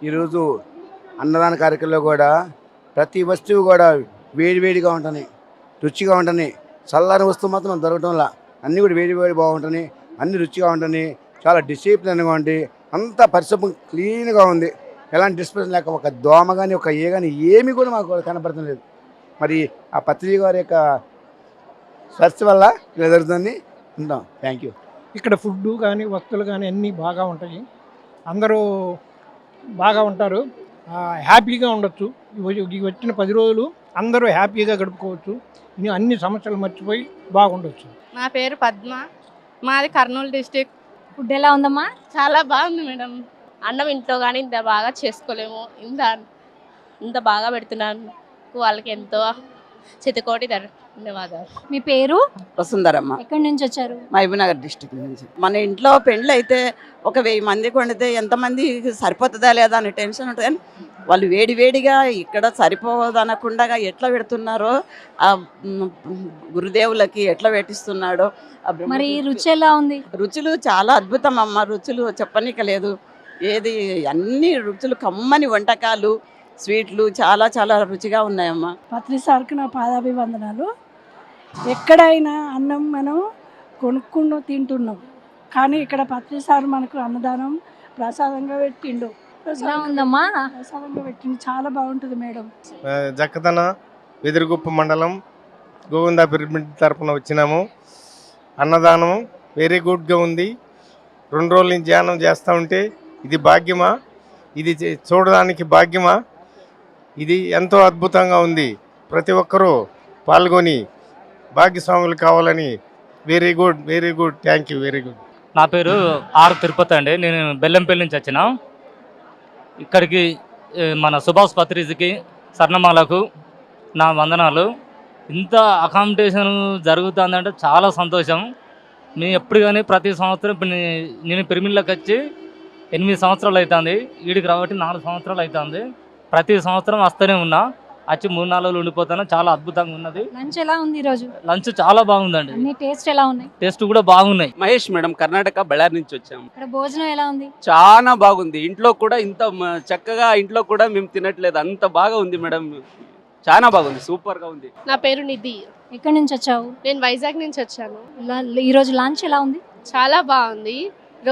ఈరోజు అన్నదాన కార్యక్రమంలో కూడా ప్రతి వస్తువు కూడా వేడివేడిగా ఉంటుంది, రుచిగా ఉంటుంది. చల్లని వస్తువు మాత్రం దొరకటంలా అన్నీ కూడా వేడి బాగుంటుంది, అన్ని రుచిగా ఉంటుంది, చాలా డిసిప్లిన్గా ఉంది, అంతా పరిశుభ్రం క్లీన్గా ఉంది. ఎలాంటి డిస్ప్లేస్ లేక ఒక దోమ కానీ ఒక ఏ కానీ ఏమీ కూడా మాకు కనపడటం లేదు. మరి ఆ పత్రిక గారి యొక్క స్పర్శ వల్ల ఇలా జరుగుతుంది. ఉంటాం. Thank you. ఇక్కడ ఫుడ్ కానీ వస్తువులు కానీ అన్నీ బాగా ఉంటాయి. అందరూ బాగా ఉంటారు, హ్యాపీగా ఉండొచ్చు. ఈ వచ్చిన 10 రోజులు అందరూ హ్యాపీగా గడుపుకోవచ్చు. అన్ని సమస్యలు మర్చిపోయి బాగుండొచ్చు. నా పేరు పద్మ, మాది కర్నూలు డిస్టిక్. ఫుడ్ ఎలా ఉందమ్మా? చాలా బాగుంది మేడం. అన్నం ఇంట్లో కానీ ఇంత బాగా చేసుకోలేము, ఇంత బాగా పెడుతున్నాను. వాళ్ళకి ఎంతో చిత్తకోటి ధన్యవాదాలు. మీ పేరు? వసుంధరమ్మ. ఎక్కడి నుంచి వచ్చారు? మహబూబ్నగర్ డిస్టిక్ నుంచి. మన ఇంట్లో పెండ్లు అయితే ఒక 1000 మందికి వండితే ఎంతమంది సరిపోతుందా లేదా అని టెన్షన్ ఉంటుంది. కానీ వాళ్ళు వేడివేడిగా ఇక్కడ సరిపోదనకుండా ఎట్లా పెడుతున్నారో, ఆ గురుదేవులకి ఎట్లా పెట్టిస్తున్నాడో. మరి రుచి ఎలా ఉంది? రుచులు చాలా అద్భుతం అమ్మ, రుచులు చెప్పనీక లేదు. ఏది అన్ని రుచులు, కమ్మని వంటకాలు, స్వీట్లు చాలా చాలా రుచిగా ఉన్నాయమ్మా. పత్రి సార్కి నా పాదాభివందనాలు. ఎక్కడైనా అన్నం మనం కొనుక్కుని తింటున్నాం, కానీ ఇక్కడ పత్రి సార్ మనకు అన్నదానం ప్రసాదంగా పెట్టిండు. ఉందమ్మా? ప్రసాదంగా పెట్టిండు, చాలా బాగుంటుంది మేడం. జక్కదన వెదురుగుప్ప మండలం గోవింద పిరమిడ్ తరపున వచ్చినాము. అన్నదానం వెరీ గుడ్గా ఉంది. 2 రోజుల నుంచి ధ్యానం చేస్తూ ఉంటే ఇది భాగ్యమా, ఇది చూడడానికి భాగ్యమా, ఇది ఎంతో అద్భుతంగా ఉంది. ప్రతి ఒక్కరూ పాల్గొని భాగ్యస్వాములు కావాలని. Very good thank you, very good. నా పేరు ఆర్ తిరుపతి అండి. నేను బెల్లంపల్లి నుంచి వచ్చిన. ఇక్కడికి మన సుభాష్ పత్రిజీకి, స్వర్ణమాలకు నా వందనాలు. ఇంత అకామిడేషన్ జరుగుతుందంటే చాలా సంతోషం. నేను ఎప్పుడు కానీ ప్రతి సంవత్సరం ఇప్పుడు నేను పిరమిడ్లోకి వచ్చి 8 సంవత్సరాలు అవుతుంది, వీడికి రాబట్టి 4 సంవత్సరాలు అవుతుంది. ప్రతి సంవత్సరం వస్తూనే ఉన్నా, వచ్చి 3-4 రోజులు ఉండిపోతాను. చాలా అద్భుతంగా ఉన్నది. లంచ్ ఎలా ఉంది ఈరోజు? లంచ్ చాలా బాగుందండి. అన్ని టేస్ట్ ఎలా ఉన్నాయి? టేస్ట్ కూడా బాగున్నాయి. మహేష్ మేడం, కర్ణాటక బళ్ళారి నుంచి వచ్చాము. ఇక్కడ భోజనం ఎలా ఉంది? చాలా బాగుంది. ఇంట్లో కూడా ఇంత చక్కగా ఇంట్లో కూడా మేము తినట్లేదు, అంత బాగా ఉంది మేడం. చాలా బాగుంది, సూపర్ గా ఉంది. నా పేరు నిధి. ఎక్కడి నుంచి వచ్చావు? నేను వైజాగ్ నుంచి వచ్చాను. ఈరోజు లంచ్ ఎలా ఉంది? చాలా బాగుంది.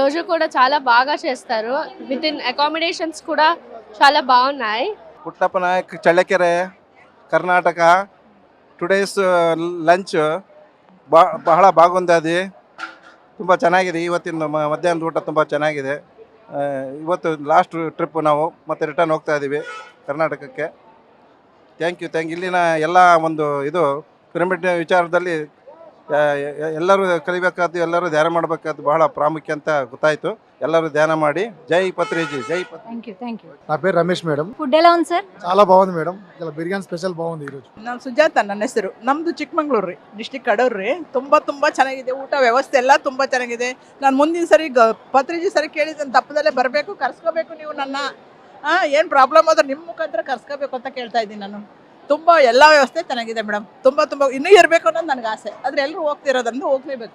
రోజు కూడా చాలా బాగా చేస్తారు. విత్ ఇన్ అకామిడేషన్స్ కూడా చాలా బాగున్నాయి. ಪುಟ್ಟಪ್ಪ ನಾಯಕ್ ಚಳ್ಳಕೆರೆ ಕರ್ನಾಟಕ. ಟುಡೇಸ್ ಲಂಚ್ ಬಹಳ ಬಾಗುಂದಿ, ತುಂಬ ಚೆನ್ನಾಗಿದೆ. ಇವತ್ತಿನ ಮಧ್ಯಾಹ್ನದ ಊಟ ತುಂಬ ಚೆನ್ನಾಗಿದೆ. ಇವತ್ತು ಲಾಸ್ಟ್ ಟ್ರಿಪ್ ನಾವು ಮತ್ತೆ ರಿಟರ್ನ್ ಹೋಗ್ತಾ ಇದ್ದೀವಿ ಕರ್ನಾಟಕಕ್ಕೆ. Thank you. ಇಲ್ಲಿನ ಎಲ್ಲ ಒಂದು ಇದು ಪಿರಮಿಡ್ ವಿಚಾರದಲ್ಲಿ ಎಲ್ಲರೂ ಕಲಿಬೇಕಾದ್ದು, ಎಲ್ಲರೂ ಧ್ಯಾನ ಮಾಡಬೇಕಾದ್ದು ಬಹಳ ಪ್ರಾಮುಖ್ಯ ಅಂತ ಗೊತ್ತಾಯಿತು. ಎಲ್ಲರೂ ಧ್ಯಾನ ಮಾಡಿ. జై పత్రిజీ, జై పత్రిజీ. Thank you. నా పేరు రమేష్ మేడం. ఫుడ్ ఎలా ఉంది సార్? చాలా బాగుంది మేడం. ఇలా బిర్యానీ స్పెషల్ బాగుంది ఈరోజು. ನಾನು ಸುಜಾತ, ನನ್ನ ಹೆಸರು. ನಮ್ಮದು ಚಿಕ್ಕಮಂಗ್ಳೂರು ರೀ, ಡಿಸ್ಟಿಕ್ ಕಡೂರು ರೀ. ತುಂಬ ಚೆನ್ನಾಗಿದೆ. ಊಟ ವ್ಯವಸ್ಥೆ ಎಲ್ಲ ತುಂಬ ಚೆನ್ನಾಗಿದೆ. ನಾನು ಮುಂದಿನ ಸರಿ ಪತ್ರಿಜಿ ಸರಿ ಕೇಳಿದ್ರೆ ತಪ್ಪದಲ್ಲೇ ಬರಬೇಕು, ಕರ್ಸ್ಕೋಬೇಕು ನೀವು ನನ್ನ. ಏನು ಪ್ರಾಬ್ಲಮ್ ಆದ್ರೆ ನಿಮ್ಮ ಮುಖಾಂತರ ಕರ್ಸ್ಕೋಬೇಕು ಅಂತ ಕೇಳ್ತಾ ಇದ್ದೀನಿ ನಾನು. ತುಂಬ ಎಲ್ಲ ವ್ಯವಸ್ಥೆ ಚೆನ್ನಾಗಿದೆ ಮೇಡಮ್. ತುಂಬ ಇನ್ನೂ ಇರಬೇಕು ಅನ್ನೋದು ನನಗೆ ಆಸೆ. ಆದರೆ ಎಲ್ಲರೂ ಹೋಗ್ತಿರೋದ್ರಿಂದ ಹೋಗ್ಲೇಬೇಕು.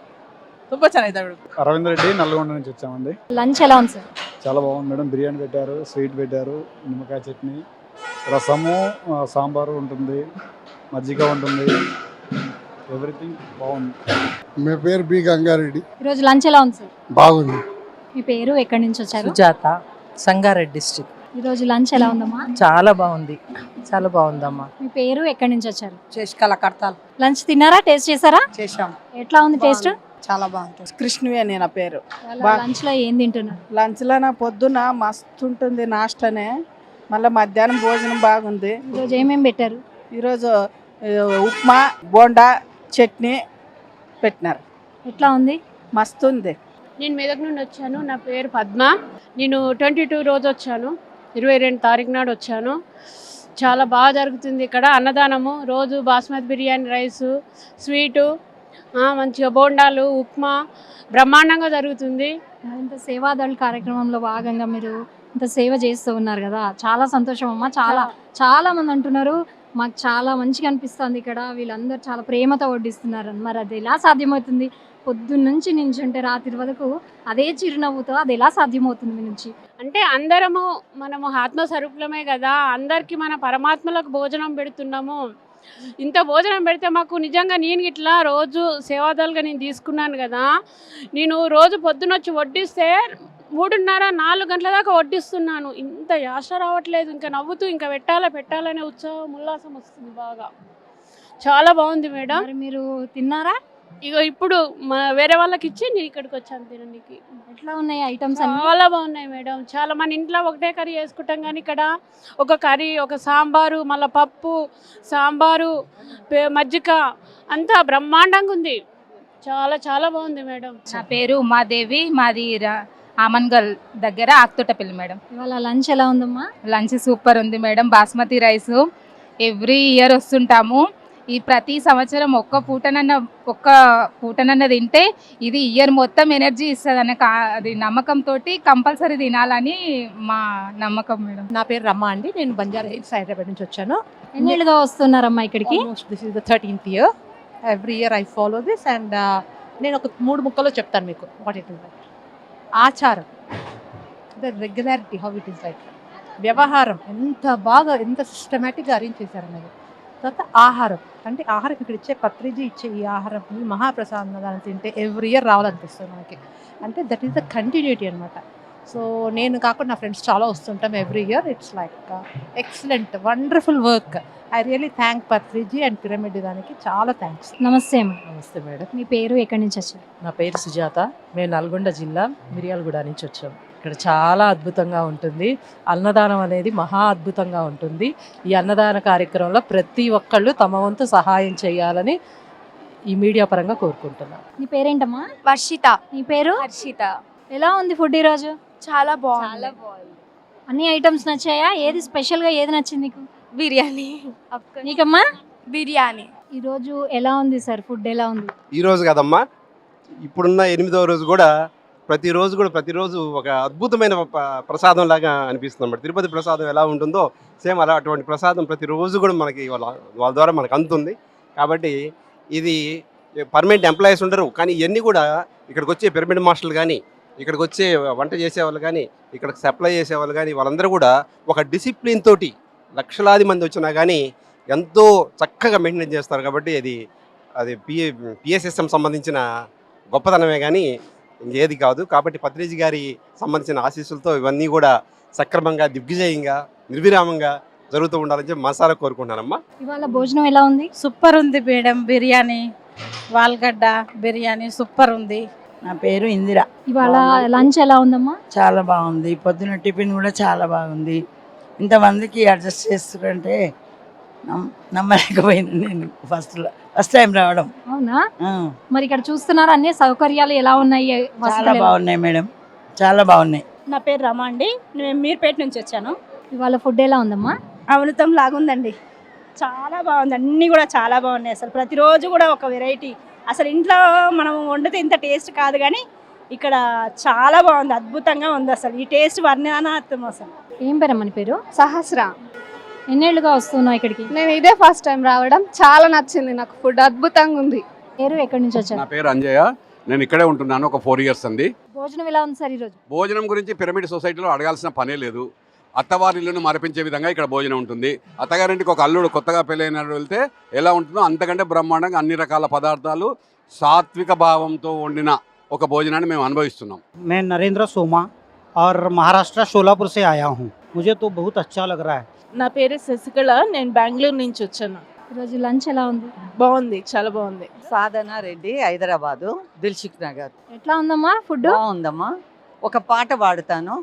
ತುಂಬ ಚೆನ್ನಾಗಿದೆ ಮೇಡಮ್. అరవింద్ రెడ్డి, నల్గొండ నుంచి వచ్చామండి. లంచ్ ఎలా ఉంది సార్? చాలా బాగుంది మేడం. బిర్యానీ పెట్టారు, స్వీట్ పెట్టారు, నిమ్మకాయ చట్నీ, రసము, సాంబారు ఉంటుంది, మజ్జిగ ఉంటుంది, ఎవ్రీథింగ్ బాగుంది. మీ పేరు బి గంగారెడ్డి. ఈరోజు లంచ్ ఎలా ఉంది సార్? బాగుంది. మీ పేరు? ఎక్కడి నుంచి వచ్చారు? సుజాత, సంగారెడ్డి డిస్ట్రిక్ట్. ఈరోజు లంచ్ ఎలా ఉందమ్మా? చాలా బాగుంది, చాలా బాగుందమ్మా. మీ పేరు? ఎక్కడి నుంచి వచ్చారు? చేసికల కడతాలు. లంచ్ తిన్నారా? టేస్ట్ చేశారా? చేసాం. ఎట్లా ఉంది టేస్ట్? చాలా బాగుంటుంది. కృష్ణవి అని నా పేరు. లంచ్ లో ఏం తింటున్నారు? లంచ్లో నా పొద్దున మస్తు ఉంటుంది నాష్టనే, మళ్ళీ మధ్యాహ్నం భోజనం బాగుంది. ఈరోజు ఏమేమి పెట్టారు? ఈరోజు ఉప్మా, బోండా, చట్నీ పెట్టినారు. ఎట్లా ఉంది? మస్తు ఉంది. నేను మెదక్ నుండి వచ్చాను. నా పేరు పద్మ. నేను 22 రోజు వచ్చాను, 22 తారీఖు నాడు వచ్చాను. చాలా బాగా జరుగుతుంది ఇక్కడ అన్నదానము. రోజు బాస్మతి బిర్యానీ రైసు, స్వీటు, మంచిగా బోండాలు, ఉప్మా బ్రహ్మాండంగా జరుగుతుంది. ఇంత సేవాదళ కార్యక్రమంలో భాగంగా మీరు ఇంత సేవ చేస్తూ ఉన్నారు కదా, చాలా సంతోషం అమ్మ. చాలా మంది అంటున్నారు మాకు చాలా మంచిగా అనిపిస్తుంది ఇక్కడ, వీళ్ళందరూ చాలా ప్రేమతో వడ్డిస్తున్నారు. మరి అది ఎలా సాధ్యమవుతుంది? పొద్దున్న నుంచి నించుంటే రాత్రి వరకు అదే చిరునవ్వుతో అది ఎలా సాధ్యమవుతుంది మీ నుంచి? అంటే మనము ఆత్మస్వరూపులమే కదా, అందరికీ మన పరమాత్మలకు భోజనం పెడుతున్నాము. ఇంత భోజనం పెడితే మాకు నిజంగా నేను ఇట్లా రోజు సేవాదాలుగా నేను తీసుకున్నాను కదా, నేను రోజు పొద్దునొచ్చి వడ్డిస్తే 3:30-4 గంటల దాకా వడ్డిస్తున్నాను. ఇంత యాస రావట్లేదు, ఇంకా నవ్వుతూ ఇంకా పెట్టాలనే ఉత్సాహం ఉల్లాసం వస్తుంది బాగా. చాలా బాగుంది మేడం. మరి మీరు తిన్నారా? ఇగో ఇప్పుడు వేరే వాళ్ళకి ఇచ్చి నేను ఇక్కడికి వచ్చాను తినడానికి. ఎట్లా ఉన్నాయి ఐటమ్స్ అన్ని? చాలా బాగున్నాయి మేడం. చాలా మన ఇంట్లో ఒకటే కర్రీ చేసుకుంటాం కానీ ఇక్కడ ఒక కర్రీ, ఒక సాంబారు, మళ్ళీ పప్పు, సాంబారు, మజ్జిగ అంతా బ్రహ్మాండంగా ఉంది. చాలా చాలా బాగుంది మేడం. నా పేరు ఉమాదేవి, మాది ఆమన్గల్ దగ్గర ఆక్తోటపల్లి మేడం. ఇవాళ లంచ్ ఎలా ఉందమ్మా? లంచ్ సూపర్ ఉంది madam. Basmati rice every year వస్తుంటాము. ఈ ప్రతి సంవత్సరం ఒక్క పూటనన్న తింటే ఇది ఇయర్ మొత్తం ఎనర్జీ ఇస్తుంది అనే అది నమ్మకంతో కంపల్సరీ తినాలని మా నమ్మకం మేడం. నా పేరు రమ్మ అండి, నేను బంజారా హిల్స్ హైదరాబాద్ నుంచి వచ్చాను. ఎన్నేళ్ళుగా వస్తున్నారమ్మా ఇక్కడికి? This is the 13th year. Every year I follow this and నేను ఒక 3 ముక్కలో చెప్తాను మీకు వాట్ ఇట్ ఇస్ లైక్. ఆచారం, the regularity, how it is like. వ్యవహారం ఎంత సిస్టమేటిక్గా అరేంజ్ చేశారనేది. తర్వాత ఆహారం, అంటే ఆహారం ఇక్కడ ఇచ్చే పత్రిజీ ఇచ్చే ఈ ఆహారం, ఈ మహాప్రసాదం తింటే ఎవ్రీ ఇయర్ రావాలనిపిస్తుంది మనకి. అంటే దట్ ఈస్ ద కంటిన్యూటీ అనమాట. సో నేను కాకుండా నా ఫ్రెండ్స్ చాలా వస్తుంటాం every year. It's like excellent, wonderful work. I really thank Patriji and pyramid దానికి చాలా థ్యాంక్స్. నమస్తే అమ్మా. నమస్తే మేడం. మీ పేరు, ఎక్కడి నుంచి వచ్చారు? నా పేరు సుజాత, మేము నల్గొండ జిల్లా మిర్యాలగూడ నుంచి వచ్చాం. ఇక్కడ చాలా అద్భుతంగా ఉంటుంది. అన్నదానం అనేది మహా అద్భుతంగా ఉంటుంది. ఈ అన్నదాన కార్యక్రమంలో ప్రతి ఒక్కళ్ళు తమ వంతు సహాయం చేయాలని ఈ మీడియా పరంగా కోరుకుంటున్నాను. నీ పేరేంటమ్మా? వర్షిత. నీ పేరు? హర్షిత. ఎలా ఉంది ఫుడ్ ఈరోజు? చాలా బాగుంది. అన్ని ఐటమ్స్ నచ్చాయా? ఏది స్పెషల్గా ఏది నచ్చింది నీకు? బిర్యానీ. నీకమ్మా? బిర్యానీ. ఈరోజు ఎలా ఉంది సార్? ఫుడ్ ఎలా ఉంది? ఈరోజు కదమ్మా, ఇప్పుడున్న 8వ రోజు కూడా ప్రతిరోజు ఒక అద్భుతమైన ప్రసాదం లాగా అనిపిస్తుంది అన్నమాట. తిరుపతి ప్రసాదం ఎలా ఉంటుందో సేమ్ అలా అటువంటి ప్రసాదం ప్రతిరోజు కూడా మనకి వాళ్ళ ద్వారా మనకు అందుతుంది. కాబట్టి ఇది పర్మనెంట్ ఎంప్లాయీస్ ఉండరు, కానీ ఇవన్నీ కూడా ఇక్కడికి వచ్చే పిరమిడ్ మాస్టర్లు కానీ, ఇక్కడికి వచ్చే వంట చేసేవాళ్ళు కానీ, ఇక్కడ సప్లై చేసేవాళ్ళు కానీ, వాళ్ళందరూ కూడా ఒక డిసిప్లిన్ తోటి లక్షలాది మంది వచ్చినా కానీ ఎంతో చక్కగా మెయింటైన్ చేస్తారు. కాబట్టి అది పిఎస్ఎస్ఎం సంబంధించిన గొప్పతనమే కానీ ఇంకేది కాదు. కాబట్టి పత్రిజీ గారి సంబంధించిన ఆశీస్సులతో ఇవన్నీ కూడా సక్రమంగా, దిగ్విజయంగా, నిర్విరామంగా జరుగుతూ ఉండాలని చెప్పి మనసారా కోరుకుంటున్నానమ్మా. ఇవాళ భోజనం ఎలా ఉంది? సూపర్ ఉంది మేడం. బిర్యానీ, వాల్గడ్డ బిర్యానీ సూపర్ ఉంది. నా పేరు ఇందిర. ఇవాళ లంచ్ ఎలా ఉందమ్మా? చాలా బాగుంది. పొద్దున టిఫిన్ కూడా చాలా బాగుంది. ఇంతమందికి అడ్జస్ట్ చేస్తుంటే నమ్మలేకపోయింది నేను ఫస్ట్ టైం రావడం. అవునా? మరి ఇక్కడ చూస్తున్నారు అన్ని సౌకర్యాలు ఎలా ఉన్నాయి? చాలా బాగున్నాయి మేడం, చాలా బాగున్నాయి. నా పేరు రమ అండి, నేను మీర్పేట నుంచి వచ్చాను. ఇవాళ ఫుడ్ ఎలా ఉందమ్మా? అమృతం లాగుందండి, చాలా బాగుంది. అన్నీ కూడా చాలా బాగున్నాయి. అసలు ప్రతిరోజు కూడా ఒక వెరైటీ. అసలు ఇంట్లో మనం వండితే ఇంత టేస్ట్ కాదు, కానీ ఇక్కడ చాలా బాగుంది, అద్భుతంగా ఉంది. అసలు ఈ టేస్ట్ వర్ణనాత్మకం. అసలు ఏం పేరమ్మా నీ పేరు? సహస్ర. ఎన్నేళ్ళుగా వస్తున్నావు ఇక్కడికి? నేను ఇదే ఫస్ట్ టైం రావడం, చాలా నచ్చింది నాకు. ఫుడ్ అద్భుతంగా ఉంది. పేరు, ఎక్కడి నుంచి వచ్చారు? నా పేరు అంజయ్య, నేను ఇక్కడే ఉంటున్నాను. ఒక 4 years అండి. భోజనం ఎలా ఉంది సార్ ఈరోజు? భోజనం గురించి పిరమిడ్ సొసైటీలో అడగాల్సిన పనే లేదు. అత్తవారిల్లును మరిపించే విధంగా ఇక్కడ భోజనం ఉంటుంది. అత్తగారింటికి ఒక అల్లుడు కొత్తగా పెళ్ళైన వెళ్తే ఎలా ఉంటుందో అంతకంటే బ్రహ్మాండంగా అన్ని రకాల పదార్థాలు సాత్విక భావంతో వండిన ఒక భోజనాన్ని మేము అనుభవిస్తున్నాం. मैं नरेंद्र सोमा और महाराष्ट्र शोलापुर से आया हूँ. मुझे तो बहुत अच्छा लग रहा है. నా పేరు శశికళ, నేను బెంగళూరు నుంచి వచ్చాను. ఈరోజు లంచ్ ఎలా ఉంది? బాగుంది, చాలా బాగుంది. సాధన రెడ్డి, హైదరాబాదు, దిల్సుఖ్ నగర్. ఎట్లా ఉందమ్మా ఫుడ్? బాగుందమ్మా. ఒక పాట పాడుతాను.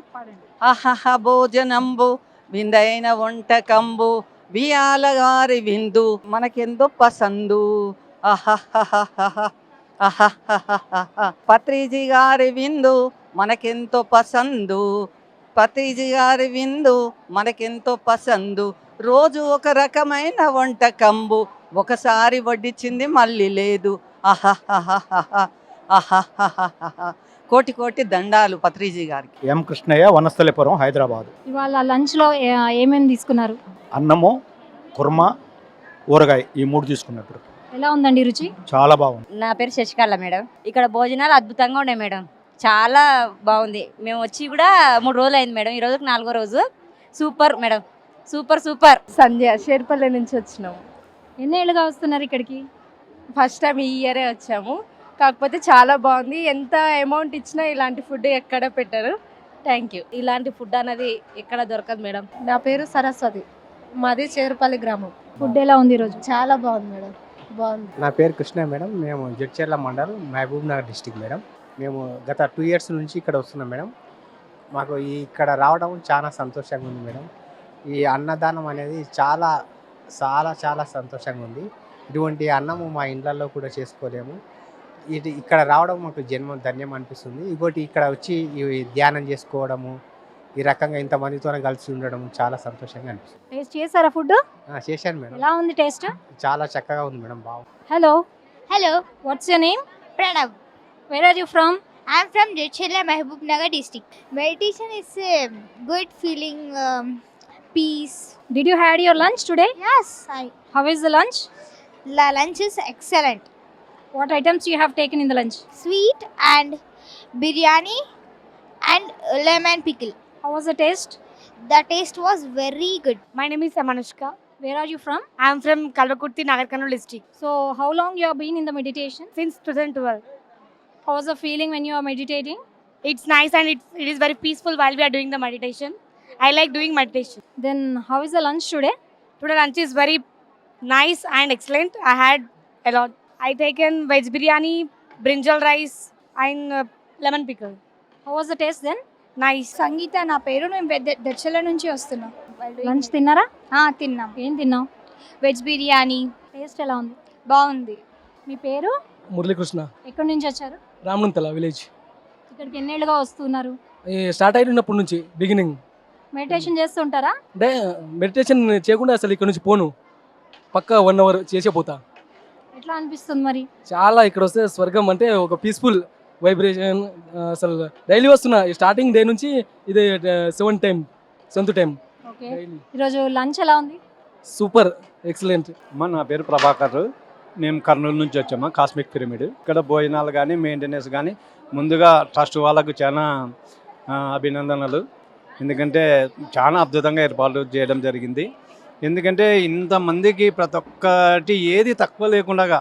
అహహ భోజనంబు విందైన వంటకంబు బియాలగారి విందు మనకెందో పసందు. పత్రిజీ గారి విందు మనకెంతో పసందు. పత్రిజీ గారి విందు మనకెంతో పసందు. రోజు ఒక రకమైన వంటకంబు ఒకసారి వడ్డించింది మళ్ళీ లేదు. కోటి కోటి దండాలు పత్రిజీ గారికి. ఎం కృష్ణయ్య, వనస్థలిపురం, హైదరాబాద్. ఇవాళ లంచ్లో ఏమేమి తీసుకున్నారు? అన్నము, కుర్మా, ఊరగాయ, ఈ 3 తీసుకున్నట్టు. ఎలా ఉందండి రుచి? చాలా బాగుంది. నా పేరు శశికళ మేడం. ఇక్కడ భోజనాలు అద్భుతంగా ఉన్నాయి మేడం. చాలా బాగుంది. మేము వచ్చి కూడా 3 రోజులు అయింది మేడం. ఈ రోజుకి 4వ రోజు. Super madam, super super. Sandhya Sherpalli నుంచి వచ్చినాము. ఎన్నేళ్ళుగా వస్తున్నారు ఇక్కడికి? ఫస్ట్ టైం ఈ ఇయరే వచ్చాము. కాకపోతే చాలా బాగుంది. ఎంత అమౌంట్ ఇచ్చినా ఇలాంటి ఫుడ్ ఎక్కడ పెట్టరు. Thank you. ఇలాంటి ఫుడ్ అనేది ఎక్కడ దొరకదు మేడం. నా పేరు సరస్వతి, మాది చేరుపల్లి గ్రామం. ఫుడ్ ఎలా ఉంది ఈరోజు? చాలా బాగుంది మేడం, బాగుంది. నా పేరు కృష్ణ మేడం. మేము జడ్చర్ల మండల్, మహబూబ్ నగర్ డిస్టిక్ మేడం. మేము గత 2 ఇయర్స్ నుంచి ఇక్కడ వస్తున్నాం మేడం. మాకు ఇక్కడ రావడం చాలా సంతోషంగా ఉంది మేడం. ఈ అన్నదానం అనేది చాలా చాలా చాలా సంతోషంగా ఉంది. ఇటువంటి అన్నము మా ఇళ్ళల్లో కూడా చేసుకోలేము. ఇక్కడ రావడం మాకు ధన్యం అనిపిస్తుంది. ఇంకోటి ఇక్కడ వచ్చి ఈ ధ్యానం చేసుకోవడము, ఈ రకంగా ఇంతమందితో కలిసి ఉండడం చాలా సంతోషంగా అనిపిస్తుంది. టేస్ట్ చేశారా ఫుడ్? చేశాను మేడం. ఎలా ఉంది టేస్ట్? చాలా చక్కగా ఉంది మేడం, బాగుంది. Hello, Hello, what's your name? Pranav. Where are you from? I'm from Jechela, Mehboob Nagar district. Meditation is a good feeling, peace. Did you had your lunch today? Yes, How is the lunch? the lunch is excellent. What items you have taken in the lunch? Sweet and biryani and lemon pickle. How was the taste? The taste was very good. My name is Amanushka. Where are you from? I am from Kalvakurti, Nagar Karnool district. So how long you have been in the meditation? Since 2012. How was the feeling when you are meditating? It's nice and it is very peaceful while we are doing the meditation. I like doing meditation. Then how is the lunch today? Today lunch is very nice and excellent. I had a lot. I taken veg biryani, brinjal rice and lemon pickle. How was the taste then? Nice. సంగీత నా పేరు. నేను దర్శల నుంచి వస్తున్నా. Lunch తిన్నారా? తిన్నాం. ఏం తిన్నావు? Veg biryani. Taste ఎలా ఉంది? బాగుంది. మీ పేరు? మురళీకృష్ణ, ఎక్కడి నుంచి వచ్చారు? రామనంతల విలేజ్. ఇక్కడికి ఎన్నేళ్ళుగా వస్తున్నారు? స్టార్ట్ అయినప్పటి నుంచి బిగినింగ్. మెడిటేషన్ చేస్తుంటారా? అంటే మెడిటేషన్ చేయకుండా అసలు ఇక్కడ నుంచి పోను. పక్కా 1 అవర్ చేసే పోతా. ఎట్లా అనిపిస్తుంది మరి? చాలా ఇక్కడ వస్తే స్వర్గం, అంటే ఒక పీస్ఫుల్ వైబ్రేషన్. అసలు డైలీ వస్తున్నా. స్టార్టింగ్ డే నుంచి ఇది 7th time, 7th time. Okay, ఈరోజు లంచ్ ఎలా ఉంది? Super, excellent. నా పేరు ప్రభాకర్. మేము కర్నూలు నుంచి వచ్చాము, కాస్మిక్ పిరమిడ్. ఇక్కడ భోజనాలు కానీ మెయింటెనెన్స్ కానీ ముందుగా ట్రస్ట్ వాళ్ళకు చాలా అభినందనలు. ఎందుకంటే చాలా అద్భుతంగా ఏర్పాట్లు చేయడం జరిగింది. ఎందుకంటే ఇంతమందికి ప్రతి ఒక్కటి ఏది తక్కువ లేకుండా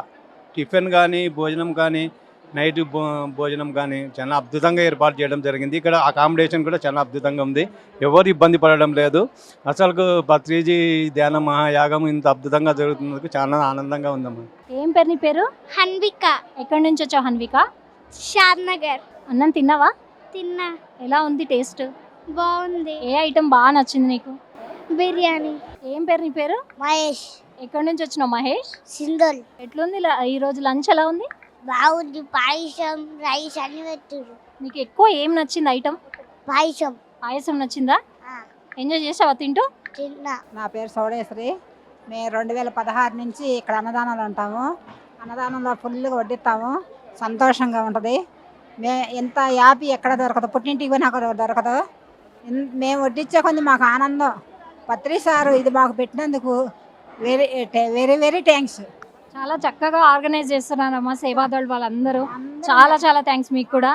టిఫిన్ కానీ భోజనం కానీ నైట్ భోజనం కానీ చాలా అద్భుతంగా ఏర్పాటు చేయడం జరిగింది. ఇక్కడ అకామిడేషన్ కూడా చాలా అద్భుతంగా ఉంది. ఎవరు ఇబ్బంది పడడం లేదు. అసలు పత్రిజీ ధ్యాన మహాయాగం ఇంత అద్భుతంగా జరుగుతున్నందుకు చాలా ఆనందంగా ఉందమ్మా. ఏం పేరు నీ పేరు? హన్విక. ఎక్కడి నుంచి వచ్చావు హన్విక? షాద్ నగర్. అన్నం తిన్నావా? తిన్నా. ఎలా ఉంది టేస్ట్? బాగుంది. ఏ ఐటమ్ బాగా నచ్చింది నీకు? బిర్యానీ. ఏం పేరు నీ పేరు? మహేష్. ఎక్కడి నుంచి వచ్చినావు మహేష్? సిందోల్. ఎట్లుంది ఈరోజు లంచ్ ఎలా ఉంది? బాగుంది. పాయసం, రైస్ అన్ని పెట్టారు. నీకు ఎక్కువ ఏం నచ్చింది ఐటమ్? పాయసం. పాయసం నచ్చిందా? ఎంజాయ్ చేసావా తింటూ? తిన్నా. నా పేరు సౌడేశ్వరి. మేము 2016 నుంచి ఇక్కడ అన్నదానాలు ఉంటాము. అన్నదానంలో ఫుల్గా వడ్డిస్తాము. సంతోషంగా ఉంటుంది. ఎంత యాపీ ఎక్కడ దొరకదు, పుట్టింటికి పోయినా దొరకదు. మేము వడ్డించే కొంది మాకు ఆనందం. పత్రి సారు ఇది మాకు పెట్టినందుకు వెరీ వెరీ వెరీ థ్యాంక్స్. చాలా చక్కగా ఆర్గనైజ్ చేస్తున్నారమ్మా సేవాదళ్ వాళ్ళందరూ. చాలా చాలా థ్యాంక్స్ మీకు కూడా.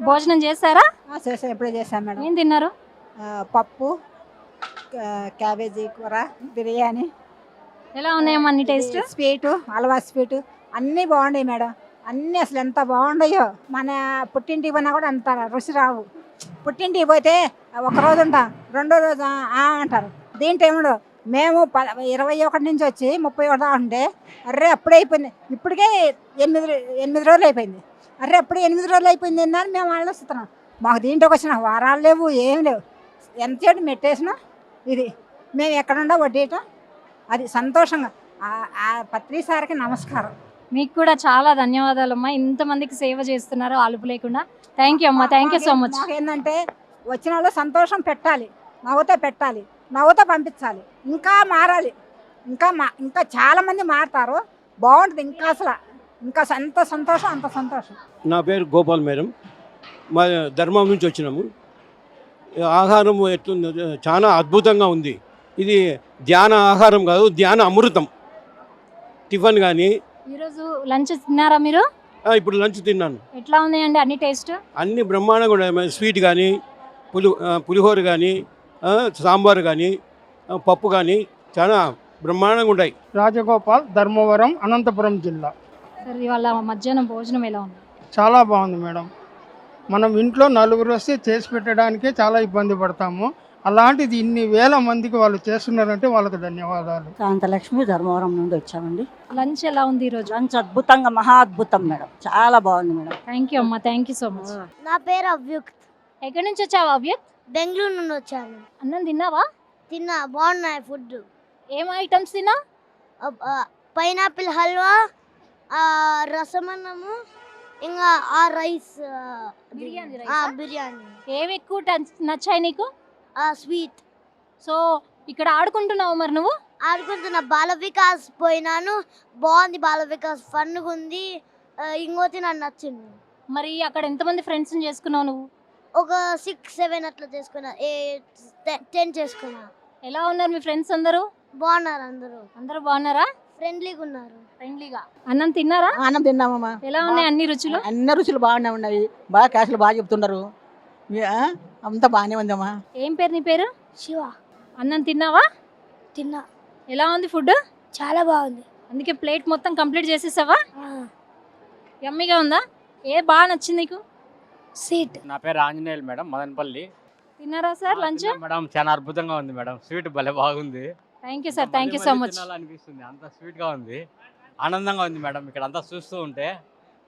భోజనం చేశారా? చేసాం, ఎప్పుడే చేసాం మేడం. ఏం తిన్నారు? పప్పు, క్యాబేజీ కూర, బిర్యానీ. ఎలా ఉన్నాయమ్మా అన్ని టేస్ట్? స్వీటు, హల్వా స్వీటు అన్నీ బాగున్నాయి మేడం. అన్నీ అసలు ఎంత బాగున్నాయో. మన పుట్టింటికి పోయినా కూడా అంత రుచి రావు. పుట్టింటికి పోతే ఒకరోజు ఉంటాం, 2వ రోజు అంటారు. దీంట్లో ఏమో మేము 21 నుంచి వచ్చి 31 దాకా ఉంటే అర్రే అప్పుడే అయిపోయింది. ఇప్పటికే 8 రోజులు అయిపోయింది. అర్రే అప్పుడే 8 రోజులు అయిపోయింది అని మేము ఆలోచిస్తున్నాం. మాకు దీంట్లోకి వచ్చిన వారాలు లేవు, ఏం లేవు. ఎంతసేపు మెట్టేసినా ఇది మేము ఎక్కడుండా వడ్డీయటం అది సంతోషంగా. పత్రి సార్కి నమస్కారం. మీకు కూడా చాలా ధన్యవాదాలమ్మా. ఇంతమందికి సేవ చేస్తున్నారు అలుపు లేకుండా. థ్యాంక్ యూ అమ్మా, థ్యాంక్ యూ సో మచ్. ఏంటంటే వచ్చిన వాళ్ళు సంతోషం పెట్టాలి, నవ్వుతో పెట్టాలి, నవ్వుతో పంపించాలి. ఇంకా మారాలి. ఇంకా చాలామంది మారుతారు. బాగుంటుంది. ఇంకా అసలు ఇంకా ఎంత సంతోషం, అంత సంతోషం. నా పేరు గోపాల్ మేడం. మా ధర్మం నుంచి వచ్చినాము. ఆహారం ఎట్లుంది, చాలా అద్భుతంగా ఉంది. ఇది ధ్యాన ఆహారం కాదు, ధ్యాన అమృతం. టిఫిన్ కానీ ఈరోజు లంచ్ తిన్నారా మీరు? ఇప్పుడు లంచ్ తిన్నాను. ఎట్లా ఉన్నాయండి అన్ని టేస్ట్? అన్ని బ్రహ్మాండంగా ఉన్నాయి. స్వీట్ కానీ పులిహోర కానీ సాంబార్ కానీ పప్పు కానీ చాలా బ్రహ్మాండంగా ఉన్నాయి. రాజగోపాల్, ధర్మవరం, అనంతపురం జిల్లా. సార్ ఇవాళ మధ్యాహ్నం భోజనం ఎలా ఉంది? చాలా బాగుంది మేడం. మనం ఇంట్లో నలుగురు వస్తే చేసి పెట్టడానికే చాలా ఇబ్బంది పడతాము. అలాంటిది ఇన్ని వేల మందికి వాళ్ళు చేస్తున్నారంటే వాళ్ళకి ధన్యవాదాలు. శాంతలక్ష్మి, ధర్మవరం నుండి వచ్చామండి. లంచ్ ఎలా ఉంది ఈరోజు? లంచ్ అద్భుతంగా, మహా అద్భుతం మేడం, చాలా బాగుంది మేడం. థ్యాంక్ యూ అమ్మా, థ్యాంక్ యూ సో మచ్. నా పేరు అవ్యుక్త్. ఎక్కడి నుంచి వచ్చావు అవ్యక్? బెంగళూరు నుండి వచ్చాను. అన్నం తిన్నావా? తిన్నా, బాగున్నాయి ఫుడ్. ఏం ఐటమ్స్ తిన్నా? పైనాపిల్ హల్వా, రసమన్నము, ఇంకా ఆ రైస్ బిర్యానీ. ఏమి ఎక్కువ నచ్చాయి నీకు? స్వీట్. సో ఇక్కడ ఆడుకుంటున్నావు మరి నువ్వు? ఆడుకుంటున్నా. బాల వికాస్ పోయినాను, బాగుంది. బాల వికాస్ ఫన్గా ఉంది. ఇంకోటి నాకు నచ్చింది. మరి అక్కడ ఎంతమంది ఫ్రెండ్స్ చేసుకున్నావు నువ్వు? ఒక 6-7 అట్లా చేసుకున్నా, 10 చేసుకున్నా. ఎలా ఉన్నారు మీ ఫ్రెండ్స్ అందరూ? బాగున్నారు. అందరూ బాగున్నారా? ఫ్రెండ్లీగా ఉన్నారు. ఫ్రెండ్లీగా. అన్నం తిన్నారా? అన్నం తిన్నామమ్మా. ఎలా ఉన్నాయి అన్ని రుచులు? అన్ని రుచులు బాగానే ఉన్నాయి. బాగా క్యాష్లు బాగా చెప్తున్నారు. అంతా బాగానే ఉందమ్మా. ఏం పేరు నీ పేరు? శివ. అన్నం తిన్నావా? తిన్నా. ఎలా ఉంది ఫుడ్? చాలా బాగుంది. అందుకే ప్లేట్ మొత్తం కంప్లీట్ చేసేసావా? యమ్మీగా ఉందా? ఏ బాగా నచ్చింది నీకు? స్వీట్. నా పేరు ఆంజనేయులు మేడం, మదనపల్లి. తిన్నారా సార్ లంచ్? మేడం చాలా అద్భుతంగా ఉంది మేడం, స్వీట్ భలే బాగుంది. Thank you sir, thank you so much. అనిపిస్తుంది, అంత స్వీట్గా ఉంది, ఆనందంగా ఉంది మేడం. ఇక్కడ అంతా చూస్తూ ఉంటే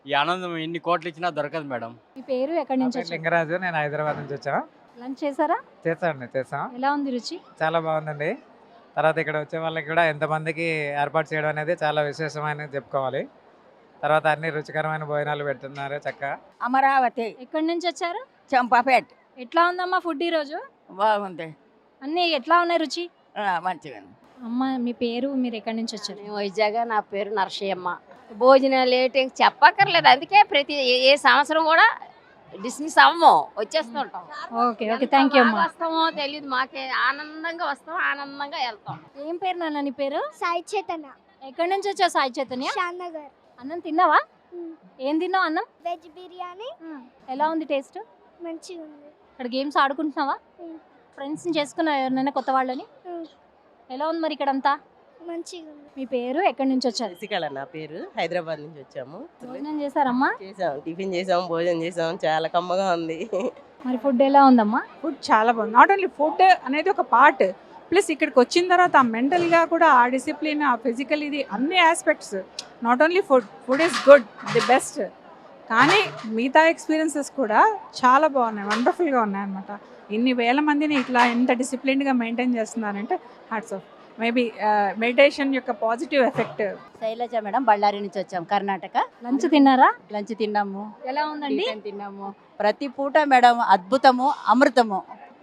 ఈ ఆనందం ఎన్ని కోట్లు ఇచ్చినా దొరకదు మేడం. మీ పేరు ఎక్కడి నుంచి వచ్చారు? లింగరాజు, నేను హైదరాబాద్ నుంచి వచ్చాను. లంచ్ చేశారా? చేసాం. ఎలా ఉంది రుచి? చాలా బాగుందండి. తర్వాత ఇక్కడ వచ్చే వాళ్ళకి కూడా ఎంతమందికి ఏర్పాటు చేయడం అనేది చాలా విశేషమైన చెప్పుకోవాలి. తర్వాత అన్ని రుచికరమైన భోజనాలు పెడుతున్నారు చక్కగా. అమరావతి. ఎక్కడి నుంచి వచ్చారు? చంపాపేట్. ఎట్లా ఉందమ్మా ఫుడ్ ఈరోజు? బాగుంది. అన్నీ ఎట్లా ఉన్నాయి రుచి? మంచిగా. అమ్మ మీ పేరు, మీరు ఎక్కడి నుంచి వచ్చారు? వైజాగ్. నా పేరు నరసయ్యమ్మ. భోజనాలు ఏంటి చెప్పక్కర్లేదు, అందుకే ప్రతి ఏ సంవత్సరం కూడా డిస్మిస్ అవ్వము, వచ్చేస్తుంటాం. ఓకే ఓకే, థ్యాంక్ యూ అమ్మా. వస్తామో తెలియదు, మాకే ఆనందంగా వస్తాం, ఆనందంగా వెళ్తాం. ఏం పేరు నాన్న నీ పేరు? సాయి చైతన్య. ఎక్కడి నుంచి వచ్చావు సాయి చైతన్య? శాంతనగర్. అన్నం తిన్నావా? ఏం తిన్నావు అన్నం? వెజ్ బిర్యానీ. ఎలా ఉంది టేస్ట్? మంచిగా ఉంది. ఇక్కడ గేమ్స్ ఆడుకుంటున్నావా? ఫ్రెండ్స్ని చేసుకున్నావు ఎవరినైనా కొత్త వాళ్ళని? ఎలా ఉంది మరి ఇక్కడ అంతా? మంచిగా ఉంది. మీ పేరు, ఎక్కడి నుంచి వచ్చారు? శశికళ నా పేరు, హైదరాబాద్ నుంచి వచ్చాము. భోజనం చేశారమ్మా? చేసాం, టిఫిన్ చేసాం, భోజనం చేసాం, చాలా కమ్మగా ఉంది. మరి ఫుడ్ ఎలా ఉందమ్మా? ఫుడ్ చాలా బాగుంది. నాట్ ఓన్లీ ఫుడ్ అనేది ఒక పార్ట్, ప్లస్ ఇక్కడికి వచ్చిన తర్వాత ఆ మెంటల్గా కూడా ఆ డిసిప్లిన్, ఆ ఫిజికల్, ఇది అన్ని aspects. Not only food is good, the best, కానీ మిగతా ఎక్స్పీరియన్సెస్ కూడా చాలా బాగున్నాయి, వండర్ఫుల్గా ఉన్నాయన్నమాట. ఇన్ని వేల మందిని ఇట్లా ఎంత డిసిప్లిన్డ్గా మెయింటైన్ చేస్తున్నారంటే హ్యాట్స్ ఆఫ్. మేబీ మెడిటేషన్ యొక్క positive effect. Shailaja madam, Ballari నుంచి వచ్చాం, కర్ణాటక. లంచ్ తిన్నారా? లంచ్ తిన్నాము. ఎలా ఉందండి? తిన్నాము. ప్రతి పూట మేడం అద్భుతము, అమృతము.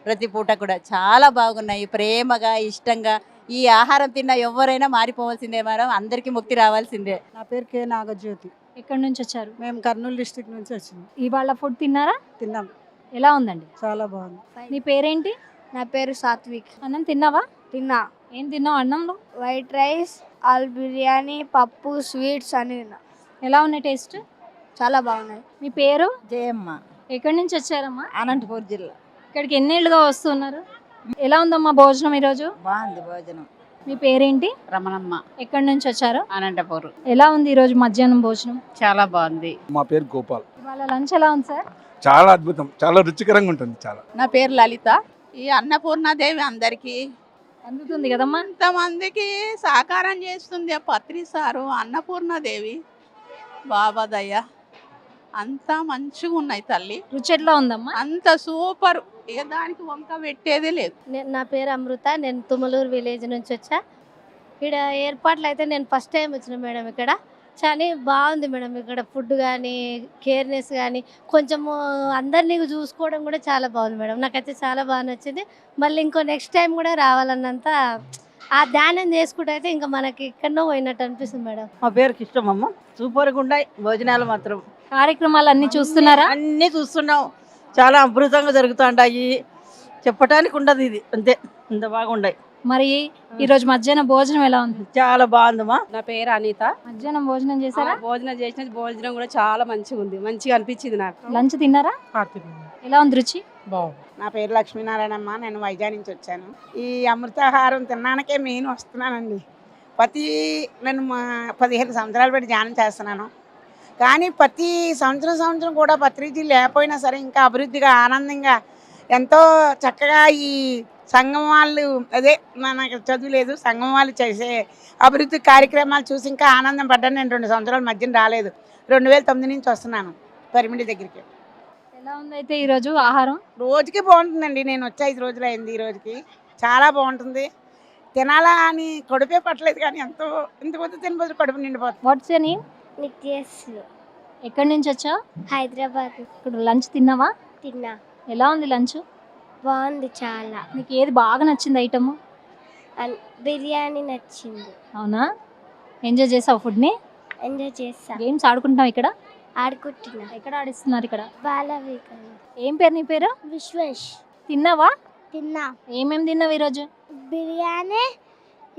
ప్రతి పూట కూడా చాలా బాగున్నాయి, ప్రేమగా, ఇష్టంగా. ఈ ఆహారం తిన్న ఎవరైనా మారిపోవాల్సిందే మేడం, అందరికీ ముక్తి రావాల్సిందే. నా పేరు కే నాగజ్యోతి. ఎక్కడి నుంచి వచ్చారు? మేము కర్నూలు డిస్ట్రిక్ట్ నుంచి వచ్చినాం. ఇవాళ ఫుడ్ తిన్నారా? తిన్నాం. ఎలా ఉందండి? చాలా బాగుంది. నీ పేరేంటి? నా పేరు సాత్విక్. అన్నం తిన్నావా? తిన్నా. ఏం తిన్నావు అన్నంలో? వైట్ రైస్, ఆల్ బిర్యానీ, పప్పు, స్వీట్స్ అన్ని తిన్నా. ఎలా ఉన్నాయి టేస్ట్? చాలా బాగున్నాయి. మీ పేరు? జయమ్మ. ఎక్కడి నుంచి వచ్చారమ్మా? అనంతపూర్ జిల్లా. ఇక్కడికి ఎన్నేళ్ళుగా వస్తున్నారు? ఎలా ఉందమ్మా భోజనం ఈరోజు? బాగుంది భోజనం. మీ పేరేంటి? రమణమ్మ. ఎక్కడి నుంచి వచ్చారు? అనంతపురం. ఎలా ఉంది ఈరోజు మధ్యాహ్నం భోజనం? చాలా బాగుంది. మా పేరు గోపాల్. ఇవాళ లంచ్ ఎలా ఉంది సార్? చాలా అద్భుతం, చాలా రుచికరంగా ఉంటుంది. చాలా. నా పేరు లలిత. ఈ అన్నపూర్ణాదేవి అందరికీ అందుతుంది కదమ్మా, ఇంతమందికి సహకారం చేస్తుంది ఆ పత్రి సారు. అన్నపూర్ణాదేవి బాబా దయ, అంతా మంచిగా ఉన్నాయి తల్లి. రుచి ఎట్లా ఉందమ్మా? అంత సూపర్, ఏ దానికి వంక పెట్టేదే లేదు. నా పేరు అమృత, నేను తుమ్మలూరు విలేజ్ నుంచి వచ్చా. ఇక్కడ ఏర్పాట్లు అయితే నేను ఫస్ట్ టైం వచ్చిన మేడం. ఇక్కడ చాలా బాగుంది మేడం. ఇక్కడ ఫుడ్ కానీ, కేర్నెస్ కానీ, కొంచెము అందరినీ చూసుకోవడం కూడా చాలా బాగుంది మేడం. నాకైతే చాలా బాగా నచ్చింది. మళ్ళీ ఇంకో నెక్స్ట్ టైం కూడా రావాలన్నంత ఆ ధ్యానం చేసుకుంటే అయితే ఇంకా మనకి ఎక్కడో పోయినట్టు అనిపిస్తుంది మేడం. మా పేరు కిష్టమమ్మ. సూపర్గా ఉన్నాయి భోజనాలు మాత్రం. కార్యక్రమాలు అన్ని చూస్తున్నారా? అన్నీ చూస్తున్నాం, చాలా అద్భుతంగా జరుగుతుంటాయి. చెప్పటానికి ఉండదు ఇది, అంతే, ఇంత బాగుండాయి. మరి ఈరోజు మధ్యాహ్నం భోజనం ఎలా ఉంది? చాలా బాగుందమ్మా. నా పేరు అనిత. మధ్యాహ్నం భోజనం చేశారా? భోజనం చేసిన భోజనం కూడా చాలా మంచిగా ఉంది, మంచిగా అనిపించింది నాకు. లంచ్ తిన్నారా? ఎలా ఉంది రుచి? బాగుంది. నా పేరు లక్ష్మీనారాయణమ్మ, నేను వైజాగ్ నుంచి వచ్చాను. ఈ అమృతాహారం తినడానికే మెయిన్ వస్తున్నానండి. నేను 15 సంవత్సరాలు బట్టి ధ్యానం చేస్తున్నాను. కానీ ప్రతి సంవత్సరం కూడా పత్రిజీ లేకపోయినా సరే ఇంకా అభివృద్ధిగా ఆనందంగా ఎంతో చక్కగా ఈ సంఘం వాళ్ళు అదే మనకు చదువు లేదు, సంఘం వాళ్ళు చేసే అభివృద్ధి కార్యక్రమాలు చూసి ఇంకా ఆనందం పడ్డాను. నేను 2 సంవత్సరాల మధ్యన రాలేదు, 2009 నుంచి వస్తున్నాను పరిమిడి దగ్గరికి. ఎలా ఉంది అయితే ఈరోజు ఆహారం? రోజుకి బాగుంటుందండి. నేను వచ్చి 5 రోజులు అయింది, ఈ రోజుకి చాలా బాగుంటుంది. తినాలా అని కడుపే పట్టలేదు, కానీ ఎంతో ఇంతకొద్ది తినబోదు కడుపు నిండిపోతుంది. What's your name? నిత్యశ్రీ. ఎక్కడి నుంచి వచ్చావు? హైదరాబాద్. ఇప్పుడు లంచ్ తిన్నావా? తిన్నా. ఎలా ఉంది లంచ్? బాగుంది చాలా. నీకు ఏది బాగా నచ్చింది ఐటమ్? బిర్యానీ నచ్చింది. అవునా? ఎంజాయ్ చేసావు ఫుడ్ని? ఎంజాయ్ చేసా. గేమ్స్ ఆడుకుంటున్నావు ఇక్కడ? ఆడుకుంటున్నా. ఎక్కడ ఆడిస్తున్నారు ఇక్కడ? బాలవికాస్. ఏం పేరు నీ పేరు? విశ్వేష్. తిన్నావా? తిన్నా. ఏమేమి తిన్నావు ఈరోజు? బిర్యానీ,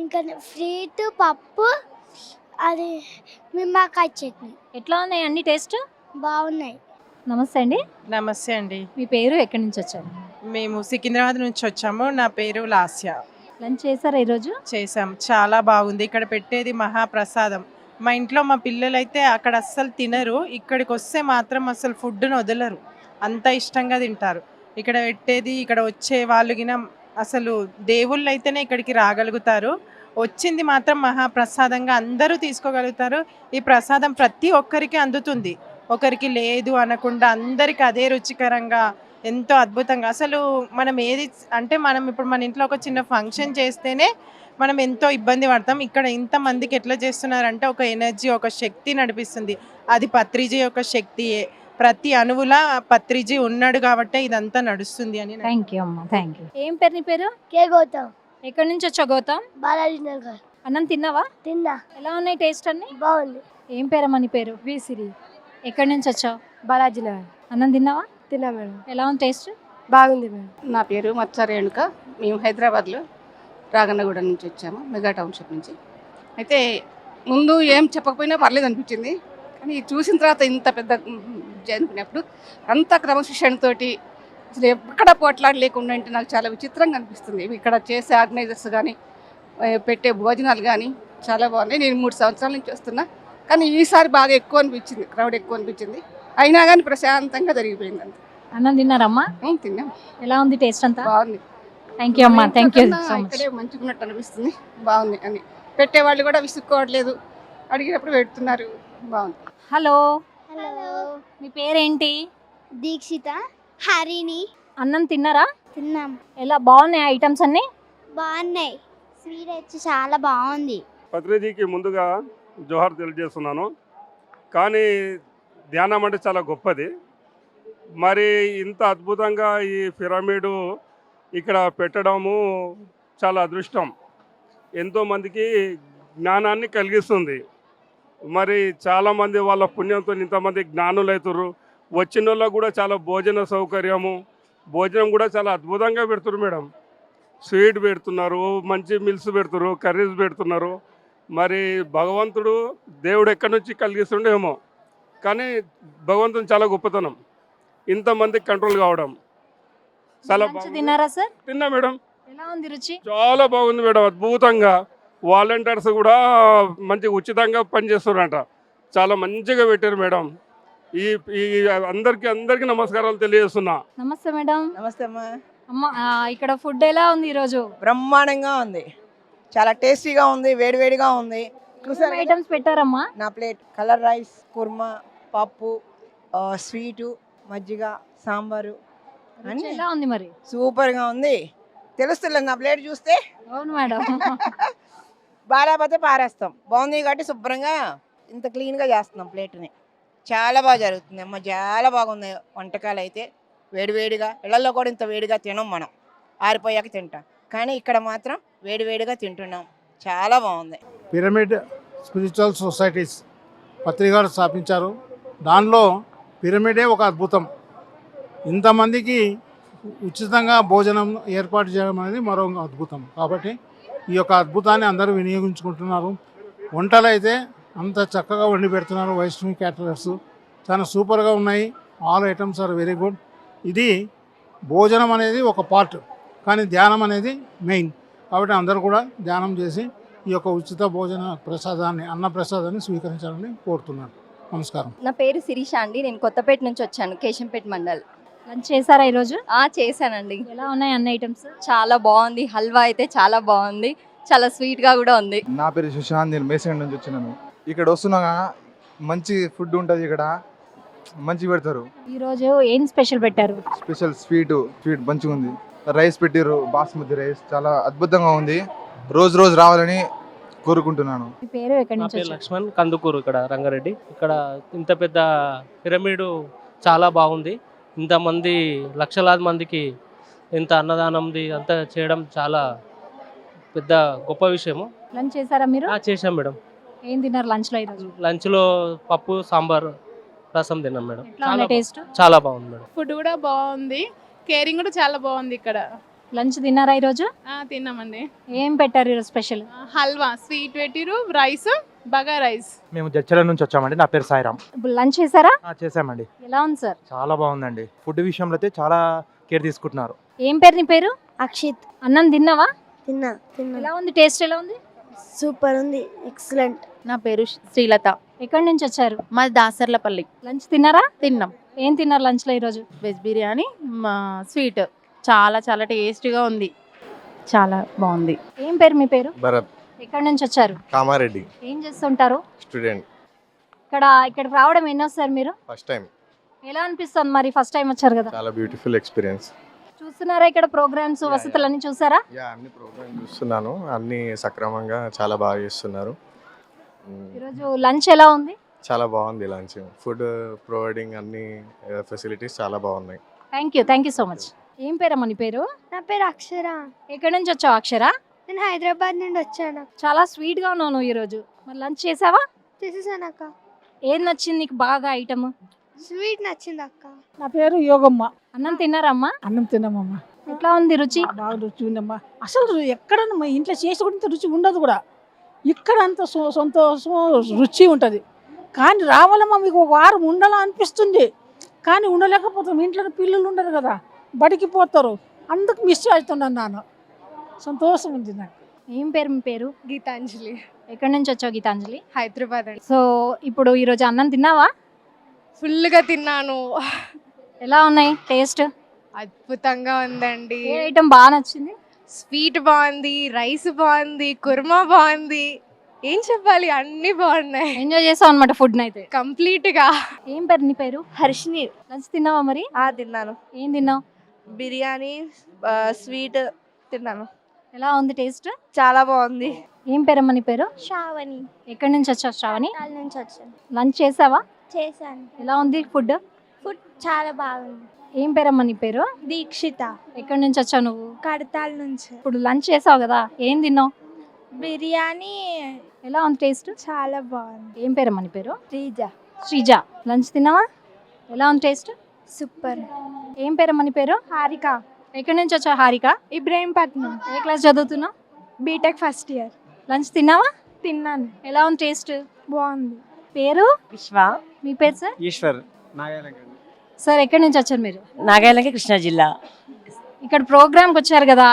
ఇంకా ఫ్రీట్, పప్పు, అది నిమ్మకాయ చట్నీ. ఎట్లా ఉన్నాయి అన్ని టేస్ట్? బాగున్నాయి. నమస్తే అండి. నమస్తే అండి. మీ పేరు, ఎక్కడి నుంచి వచ్చారు? మేము సికింద్రాబాద్ నుంచి వచ్చాము. నా పేరు లాస్య. లంచ్ చేశారా ఈరోజు? చేసాం, చాలా బాగుంది. ఇక్కడ పెట్టేది మహాప్రసాదం. మా ఇంట్లో మా పిల్లలు అయితే అక్కడ అస్సలు తినరు, ఇక్కడికి వస్తే మాత్రం అసలు ఫుడ్ను వదలరు, అంత ఇష్టంగా తింటారు. ఇక్కడ పెట్టేది, ఇక్కడ వచ్చే వాళ్ళు గిన అసలు దేవుళ్ళు అయితేనే ఇక్కడికి రాగలుగుతారు. వచ్చింది మాత్రం మహాప్రసాదంగా అందరూ తీసుకోగలుగుతారు. ఈ ప్రసాదం ప్రతి ఒక్కరికి అందుతుంది, ఒకరికి లేదు అనకుండా అందరికి అదే రుచికరంగా ఎంతో అద్భుతంగా. అసలు మనం ఏది అంటే మనం ఇప్పుడు మన ఇంట్లో ఒక చిన్న ఫంక్షన్ చేస్తేనే మనం ఎంతో ఇబ్బంది పడతాం. ఇక్కడ ఇంతమందికి ఎట్లా చేస్తున్నారంటే ఒక ఎనర్జీ, ఒక శక్తి నడిపిస్తుంది. అది పత్రిజీ యొక్క శక్తియే. ప్రతి అణువులా పత్రిజీ ఉన్నాడు కాబట్టి ఇదంతా నడుస్తుంది అని. థ్యాంక్ యూ అమ్మా, థ్యాంక్ యూ. ఏం పేరు నీ పేరు? కే గౌతమ్. ఎక్కడి నుంచి వచ్చావు గౌతమ్? బాలాజీ నగర్. అన్నం తిన్నావా? తిన్నా. ఎలా ఉన్నాయి టేస్ట్ అన్ని? బాగుంది. ఏం పేరమ్మా నీ పేరు? విసిరి. ఎక్కడి నుంచి వచ్చావు? బాలాజీ నగర్. అన్నం తిన్నావా? తిన్నా మేడం. ఎలా ఉంది టేస్ట్? బాగుంది మేడం. నా పేరు మచ్చ రేణుక. మేము హైదరాబాద్లో రాగన్నగూడ నుంచి వచ్చాము, మెగా టౌన్షిప్ నుంచి. అయితే ముందు ఏం చెప్పకపోయినా పర్లేదు అనిపించింది, కానీ చూసిన తర్వాత ఇంత పెద్ద అనుకునేప్పుడు అంత క్రమశిక్షణతోటి అసలు ఎక్కడ పోట్లాడి లేకుండా అంటే నాకు చాలా విచిత్రంగా అనిపిస్తుంది. ఇక్కడ చేసే ఆర్గనైజర్స్ కానీ పెట్టే భోజనాలు కానీ చాలా బాగున్నాయి. నేను 3 సంవత్సరాల నుంచి వస్తున్నా, కానీ ఈసారి బాగా ఎక్కువ అనిపించింది, క్రౌడ్ ఎక్కువ అనిపించింది. అయినా కానీ ప్రశాంతంగా జరిగిపోయింది అంత. అన్నం తిన్నారమ్మా? తిన్నాం. ఎలా ఉంది టేస్ట్ అంతా? బాగుంది. థ్యాంక్ యూ అమ్మా, థ్యాంక్ యూ సో మచ్. ఇక్కడే మంచిగా ఉన్నట్టు అనిపిస్తుంది, బాగుంది అని. పెట్టేవాళ్ళు కూడా విసుక్కోవట్లేదు, అడిగినప్పుడు పెడుతున్నారు, బాగుంది. హలో. హలో. మీ పేరేంటి? దీక్షిత. హరిణి. అన్నం తిన్నారా? తిన్నాం. ఎలా బాగున్నాయి ఐటమ్స్ అన్ని? బాగున్నాయి. స్వీట్ వచ్చి చాలా బాగుంది. పత్రిజీకి ముందుగా జోహార్ తెలియజేస్తున్నాను. కానీ ధ్యానం అంటే చాలా గొప్పది. మరి ఇంత అద్భుతంగా ఈ పిరమిడ్ ఇక్కడ పెట్టడము చాలా అదృష్టం, ఎంతోమందికి జ్ఞానాన్ని కలిగిస్తుంది. మరి చాలామంది వాళ్ళ పుణ్యంతో ఇంతమంది జ్ఞానులు అవుతారు. వచ్చిన వాళ్ళకు కూడా చాలా భోజన సౌకర్యము, భోజనం కూడా చాలా అద్భుతంగా పెడుతున్నారు మేడం. స్వీట్ పెడుతున్నారు, మంచి మిల్స్ పెడుతున్నారు, కర్రీస్ పెడుతున్నారు. మరి భగవంతుడు దేవుడు ఎక్కడి నుంచి కలిగిస్తుండేమో, కానీ భగవంతుని చాలా గొప్పతనం ఇంతమంది కంట్రోల్ కావడం. చాలా తిన్నారా సార్? తిన్నా మేడం. ఎలా ఉంది రుచి? చాలా బాగుంది మేడం, అద్భుతంగా. వాలంటీర్స్ కూడా మంచి ఉచితంగా పనిచేస్తున్నారంట, చాలా మంచిగా పెట్టారు మేడం. ఈ అందరికి నమస్కారాలు తెలియజేస్తున్నా. నమస్తే మేడం. నమస్తే అమ్మా. అమ్మ, ఇక్కడ ఫుడ్ ఎలా ఉంది ఈరోజు? బ్రహ్మాండంగా ఉంది, చాలా టేస్టీగా ఉంది, వేడివేడిగా ఉంది. ఐటమ్స్ పెట్టారమ్మా? నా ప్లేట్ కలర్ రైస్, కుర్మా, పప్పు, స్వీటు, మజ్జిగ, సాంబారు రుచి ఎలా ఉంది మరి? సూపర్గా ఉంది. తెలుస్తుంది నా ప్లేట్ చూస్తే. అవును మేడం. బాగాలేకపోతే పారేస్తాం, బాగుంది కాబట్టి శుభ్రంగా ఇంత క్లీన్గా చేస్తున్నాం ప్లేట్ని. చాలా బాగా జరుగుతుంది అమ్మ, చాలా బాగుంది వంటకాలు అయితే. వేడివేడిగా ఇళ్లలో కూడా ఇంత వేడిగా తినం మనం, ఆరిపోయాక తింటాం, కానీ ఇక్కడ మాత్రం వేడివేడిగా తింటున్నాం, చాలా బాగుంది. పిరమిడ్ స్పిరిచువల్ సొసైటీస్ పత్రికారు స్థాపించారు. దానిలో పిరమిడే ఒక అద్భుతం. ఇంతమందికి ఉచితంగా భోజనం ఏర్పాటు చేయడం అనేది మరో అద్భుతం. కాబట్టి ఈ యొక్క అద్భుతాన్ని అందరూ వినియోగించుకుంటున్నారు. వంటలు అయితే అంత చక్కగా వండి పెడుతున్నారు. వైష్ణవి క్యాటరర్స్ చాలా సూపర్గా ఉన్నాయి. All items are very good. ఇది భోజనం అనేది ఒక పార్ట్, కానీ ధ్యానం అనేది మెయిన్. కాబట్టి అందరూ కూడా ధ్యానం చేసి ఈ యొక్క ఉచిత భోజన ప్రసాదాన్ని, అన్న ప్రసాదాన్ని స్వీకరించాలని కోరుతున్నాను. నమస్కారం. నా పేరు శిరీష అండి. నేను కొత్తపేట నుంచి వచ్చాను, కేశంపేట మండల్. లంచ్ చేశారా ఈరోజు? చేశానండి. ఎలా ఉన్నాయి అన్ని ఐటమ్స్? చాలా బాగుంది. హల్వా అయితే చాలా బాగుంది, చాలా స్వీట్గా కూడా ఉంది. నా పేరు సుశాంత్, నేను మేసండ్ నుంచి వచ్చినాను. ఇక్కడ వస్తున్నా మంచి ఫుడ్ ఉంటుంది, ఇక్కడ మంచి పెడతారు. ఈరోజు ఏం స్పెషల్ పెట్టారు? స్పెషల్ స్వీట్ మంచిగా ఉంది. రైస్ పెట్టారు, బాస్మతి రైస్ చాలా అద్భుతంగా ఉంది. రోజు రావాలని కోరుకుంటున్నాను. మీ పేరు ఎక్కడి నా నుంచి పేరు వచ్చారు? లక్ష్మణ్, కందుకూరు, ఇక్కడ రంగారెడ్డి. ఇక్కడ ఇంత పెద్ద పిరమిడ్ చాలా బాగుంది. ఇంతమంది లక్షలాది మందికి ఇంత అన్నదానంది అంతా చేయడం చాలా పెద్ద గొప్ప విషయము. లంచ్ చేశారా మీరు? చేశాం మేడం. ఏం తిన్నారు లంచ్ లో ఈరోజు? లంచ్లో పప్పు, సాంబార్, రసం తిన్నాం మేడం. ఎట్లా ఉంది టేస్ట్? చాలా బాగుంది మేడం. ఫుడ్ కూడా బాగుంది, కేరింగ్ కూడా చాలా బాగుంది ఇక్కడ. లంచ్ తిన్నారా ఈరోజు? తిన్నామండి. ఏం పెట్టారు ఈరోజు స్పెషల్? హల్వా, స్వీట్ పెట్టిరు, రైస్, బగా రైస్. మేము జడ్చల నుంచి వచ్చామండి. నా పేరు సాయిరామ్. లంచ్ చేశారా? చేసామండి. ఎలా ఉంది సార్? చాలా బాగుందండి. ఫుడ్ విషయంలో అయితే చాలా కేర్ తీసుకుంటున్నారు. ఏం పేరు నీ పేరు? అక్షిత్. అన్నం తిన్నావా? తిన్నా. ఎలా ఉంది టేస్ట్? ఎలా ఉంది? సూపర్ ఉంది, ఎక్సలెంట్. నా పేరు శ్రీలత. ఎక్కడి నుంచి వచ్చారు? మాది దాసర్లపల్లి. లంచ్ తిన్నారా? తిన్నాం. ఏం తిన్నారు లంచ్ లో ఈరోజు? వెజ్ బిర్యానీ, స్వీట్ చాలా చాలా టేస్టీగా ఉంది, చాలా బాగుంది. ఏం పేరు మీ పేరు? భరత్. ఎక్కడి నుంచి వచ్చారు? కామారెడ్డి. ఏం చేస్తుంటారు? స్టూడెంట్. ఇక్కడికి రావడం ఎన్నోసారి మీరు? First time. ఎలా అనిపిస్తుంది మరి ఫస్ట్ టైం వచ్చారు కదా? చాలా బ్యూటిఫుల్ ఎక్స్పీరియన్స్. చూస్తున్నారా ఇక్కడ ప్రోగ్రామ్స్, వసతులన్నీ చూసారా? అన్ని ప్రోగ్రామ్ చూస్తున్నాను, అన్ని సక్రమంగా చాలా బాగా చేస్తున్నారు. ఈరోజు లంచ్ ఎలా ఉంది? చాలా బాగుంది లంచ్. ఫుడ్ ప్రొవైడింగ్ అన్ని ఫెసిలిటీస్ చాలా బాగున్నాయి. Thank you so much. ఏం పేరమ్మా నీ పేరు? నా పేరు అక్షర. ఎక్కడి నుంచి వచ్చావు అక్షర? నేను హైదరాబాద్ నుండి వచ్చాను. చాలా స్వీట్ గా ఉన్నావు నువ్వు ఈరోజు. మరి లంచ్ చేసావా? చేసేసాను అక్క. ఏం నచ్చింది నీకు బాగా ఐటమ్? స్వీట్ నచ్చింది అక్క. నా పేరు యోగమ్మ. అన్నం తిన్నారమ్మా? అన్నం తిన్నామమ్మా. ఎట్లా ఉంది రుచి? బాగా రుచి ఉందమ్మా. అసలు ఎక్కడ ఇంట్లో చేసి కూడా ఇంత రుచి ఉండదు కూడా. ఇక్కడ అంత సంతోషం రుచి ఉంటుంది. కానీ రావాలమ్మా, మీకు ఒక వారం ఉండాలా అనిపిస్తుంది, కానీ ఉండలేకపోతాం. ఇంట్లో పిల్లలు ఉండరు కదా, బడికి పోతారు, అందుకు మిస్ అవుతున్నాను. నాన్న సంతోషం ఉంది నాకు. ఏం పేరు మీ పేరు? గీతాంజలి. ఎక్కడి నుంచి వచ్చావు గీతాంజలి? హైదరాబాద్ అండి. సో ఇప్పుడు ఈరోజు అన్నం తిన్నావా? ఫుల్గా తిన్నాను. ఎలా ఉన్నాయి టేస్ట్? అద్భుతంగా ఉందండి. ఏ ఐటమ్ బాగా నచ్చింది? స్వీట్ బాగుంది, రైస్ బాగుంది, కుర్మా బాగుంది. ఏం చెప్పాలి, అన్ని బాగున్నాయి. ఎంజాయ్ చేసావు అనమాట ఫుడ్ అయితే కంప్లీట్ గా. ఏం పేరు నీ పేరు? హర్షిని. లంచ్ తిన్నావా మరి? తిన్నాను. ఏం తిన్నావు? బిర్యానీ, స్వీట్ తిన్నాను. ఎలా ఉంది టేస్ట్? చాలా బాగుంది. ఏం పేరమ్మా నీ పేరు? శ్రావణి. ఎక్కడి నుంచి వచ్చావు శ్రావణి? నుంచి వచ్చాను. లంచ్ చేసావా? చేశాను. ఎలా ఉంది ఫుడ్? ఫుడ్ చాలా బాగుంది. ఏం పేరమ్మా నీ పేరు? దీక్షిత. ఎక్కడి నుంచి వచ్చావు నువ్వు? కడతాల నుంచి. ఇప్పుడు లంచ్ చేసావు కదా, ఏం తిన్నావు? బిర్యానీ. ఎలా ఉంది టేస్ట్? చాలా బాగుంది. ఏం పేరమ్మా నీ పేరు? శ్రీజ. శ్రీజ. లంచ్ తిన్నావా? ఎలా ఉంది టేస్ట్? సూపర్. ఏం పేరమ్మా నీ పేరు? హారిక. ఎక్కడి నుంచి వచ్చావు హారిక? ఇబ్రాహీంపట్నం. ఏ క్లాస్ చదువుతున్నావు? BTech first year. లంచ్ తిన్నావా? తిన్నాను. ఎలా ఉంది టేస్ట్? బాగుంది. పేరు? విశ్వ. మీ పేరు సార్? ఈశ్వర్. నాగాలంక. సార్ ఎక్కడి నుంచి వచ్చారు మీరు? నాగాలంక, కృష్ణా జిల్లా. ఇక్కడ ప్రోగ్రామ్కి వచ్చారు కదా,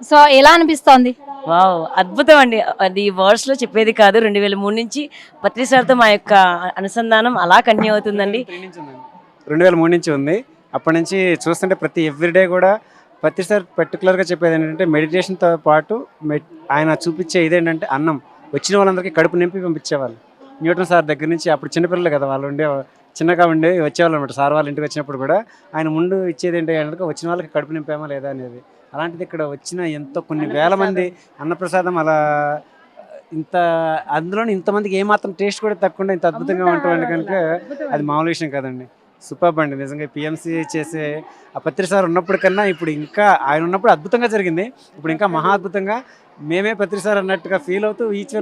సో ఎలా అనిపిస్తోంది? వావ్, అద్భుతం అండి. అది వర్డ్స్లో చెప్పేది కాదు. 2003 నుంచి పత్రి సార్తో మా యొక్క అనుసంధానం అలా కంటిన్యూ అవుతుందండి. 2003 నుంచి ఉంది. అప్పటి నుంచి చూస్తుంటే ప్రతి ఎవ్రీడే కూడా పత్రి సార్ పర్టికులర్గా చెప్పేది ఏంటంటే మెడిటేషన్తో పాటు ఆయన చూపించే ఇదేంటంటే అన్నం వచ్చిన వాళ్ళందరికీ కడుపు నింపి పంపించేవాళ్ళు. న్యూటన్ సార్ దగ్గర నుంచి అప్పుడు చిన్నపిల్లలు కదా వాళ్ళు చిన్నగా ఉండే వచ్చేవాళ్ళు అనమాట. సార్ వాళ్ళ ఇంటికి వచ్చినప్పుడు కూడా ఆయన ముందు ఇచ్చేది ఏంటి అంటే వచ్చిన వాళ్ళకి కడుపు నింపామా లేదా అనేది. అలాంటిది ఇక్కడ వచ్చిన ఎంతో కొన్ని వేల మంది అన్నప్రసాదం అలా ఇంత అందులోని ఇంతమందికి ఏమాత్రం టేస్ట్ కూడా తక్కువ ఇంత అద్భుతంగా ఉంటుంది కనుక అది మామూలు విషయం కాదండి. సూపర్ అండి నిజంగా. పిఎంసి చేసే ఆ పత్రి సార్ ఉన్నప్పుడు కన్నా ఇప్పుడు ఇంకా ఆయన ఉన్నప్పుడు అద్భుతంగా జరిగింది. ఇప్పుడు ఇంకా మహా అద్భుతంగా మేమే పత్రి సార్ అన్నట్టుగా ఫీల్ అవుతూ ఈచ్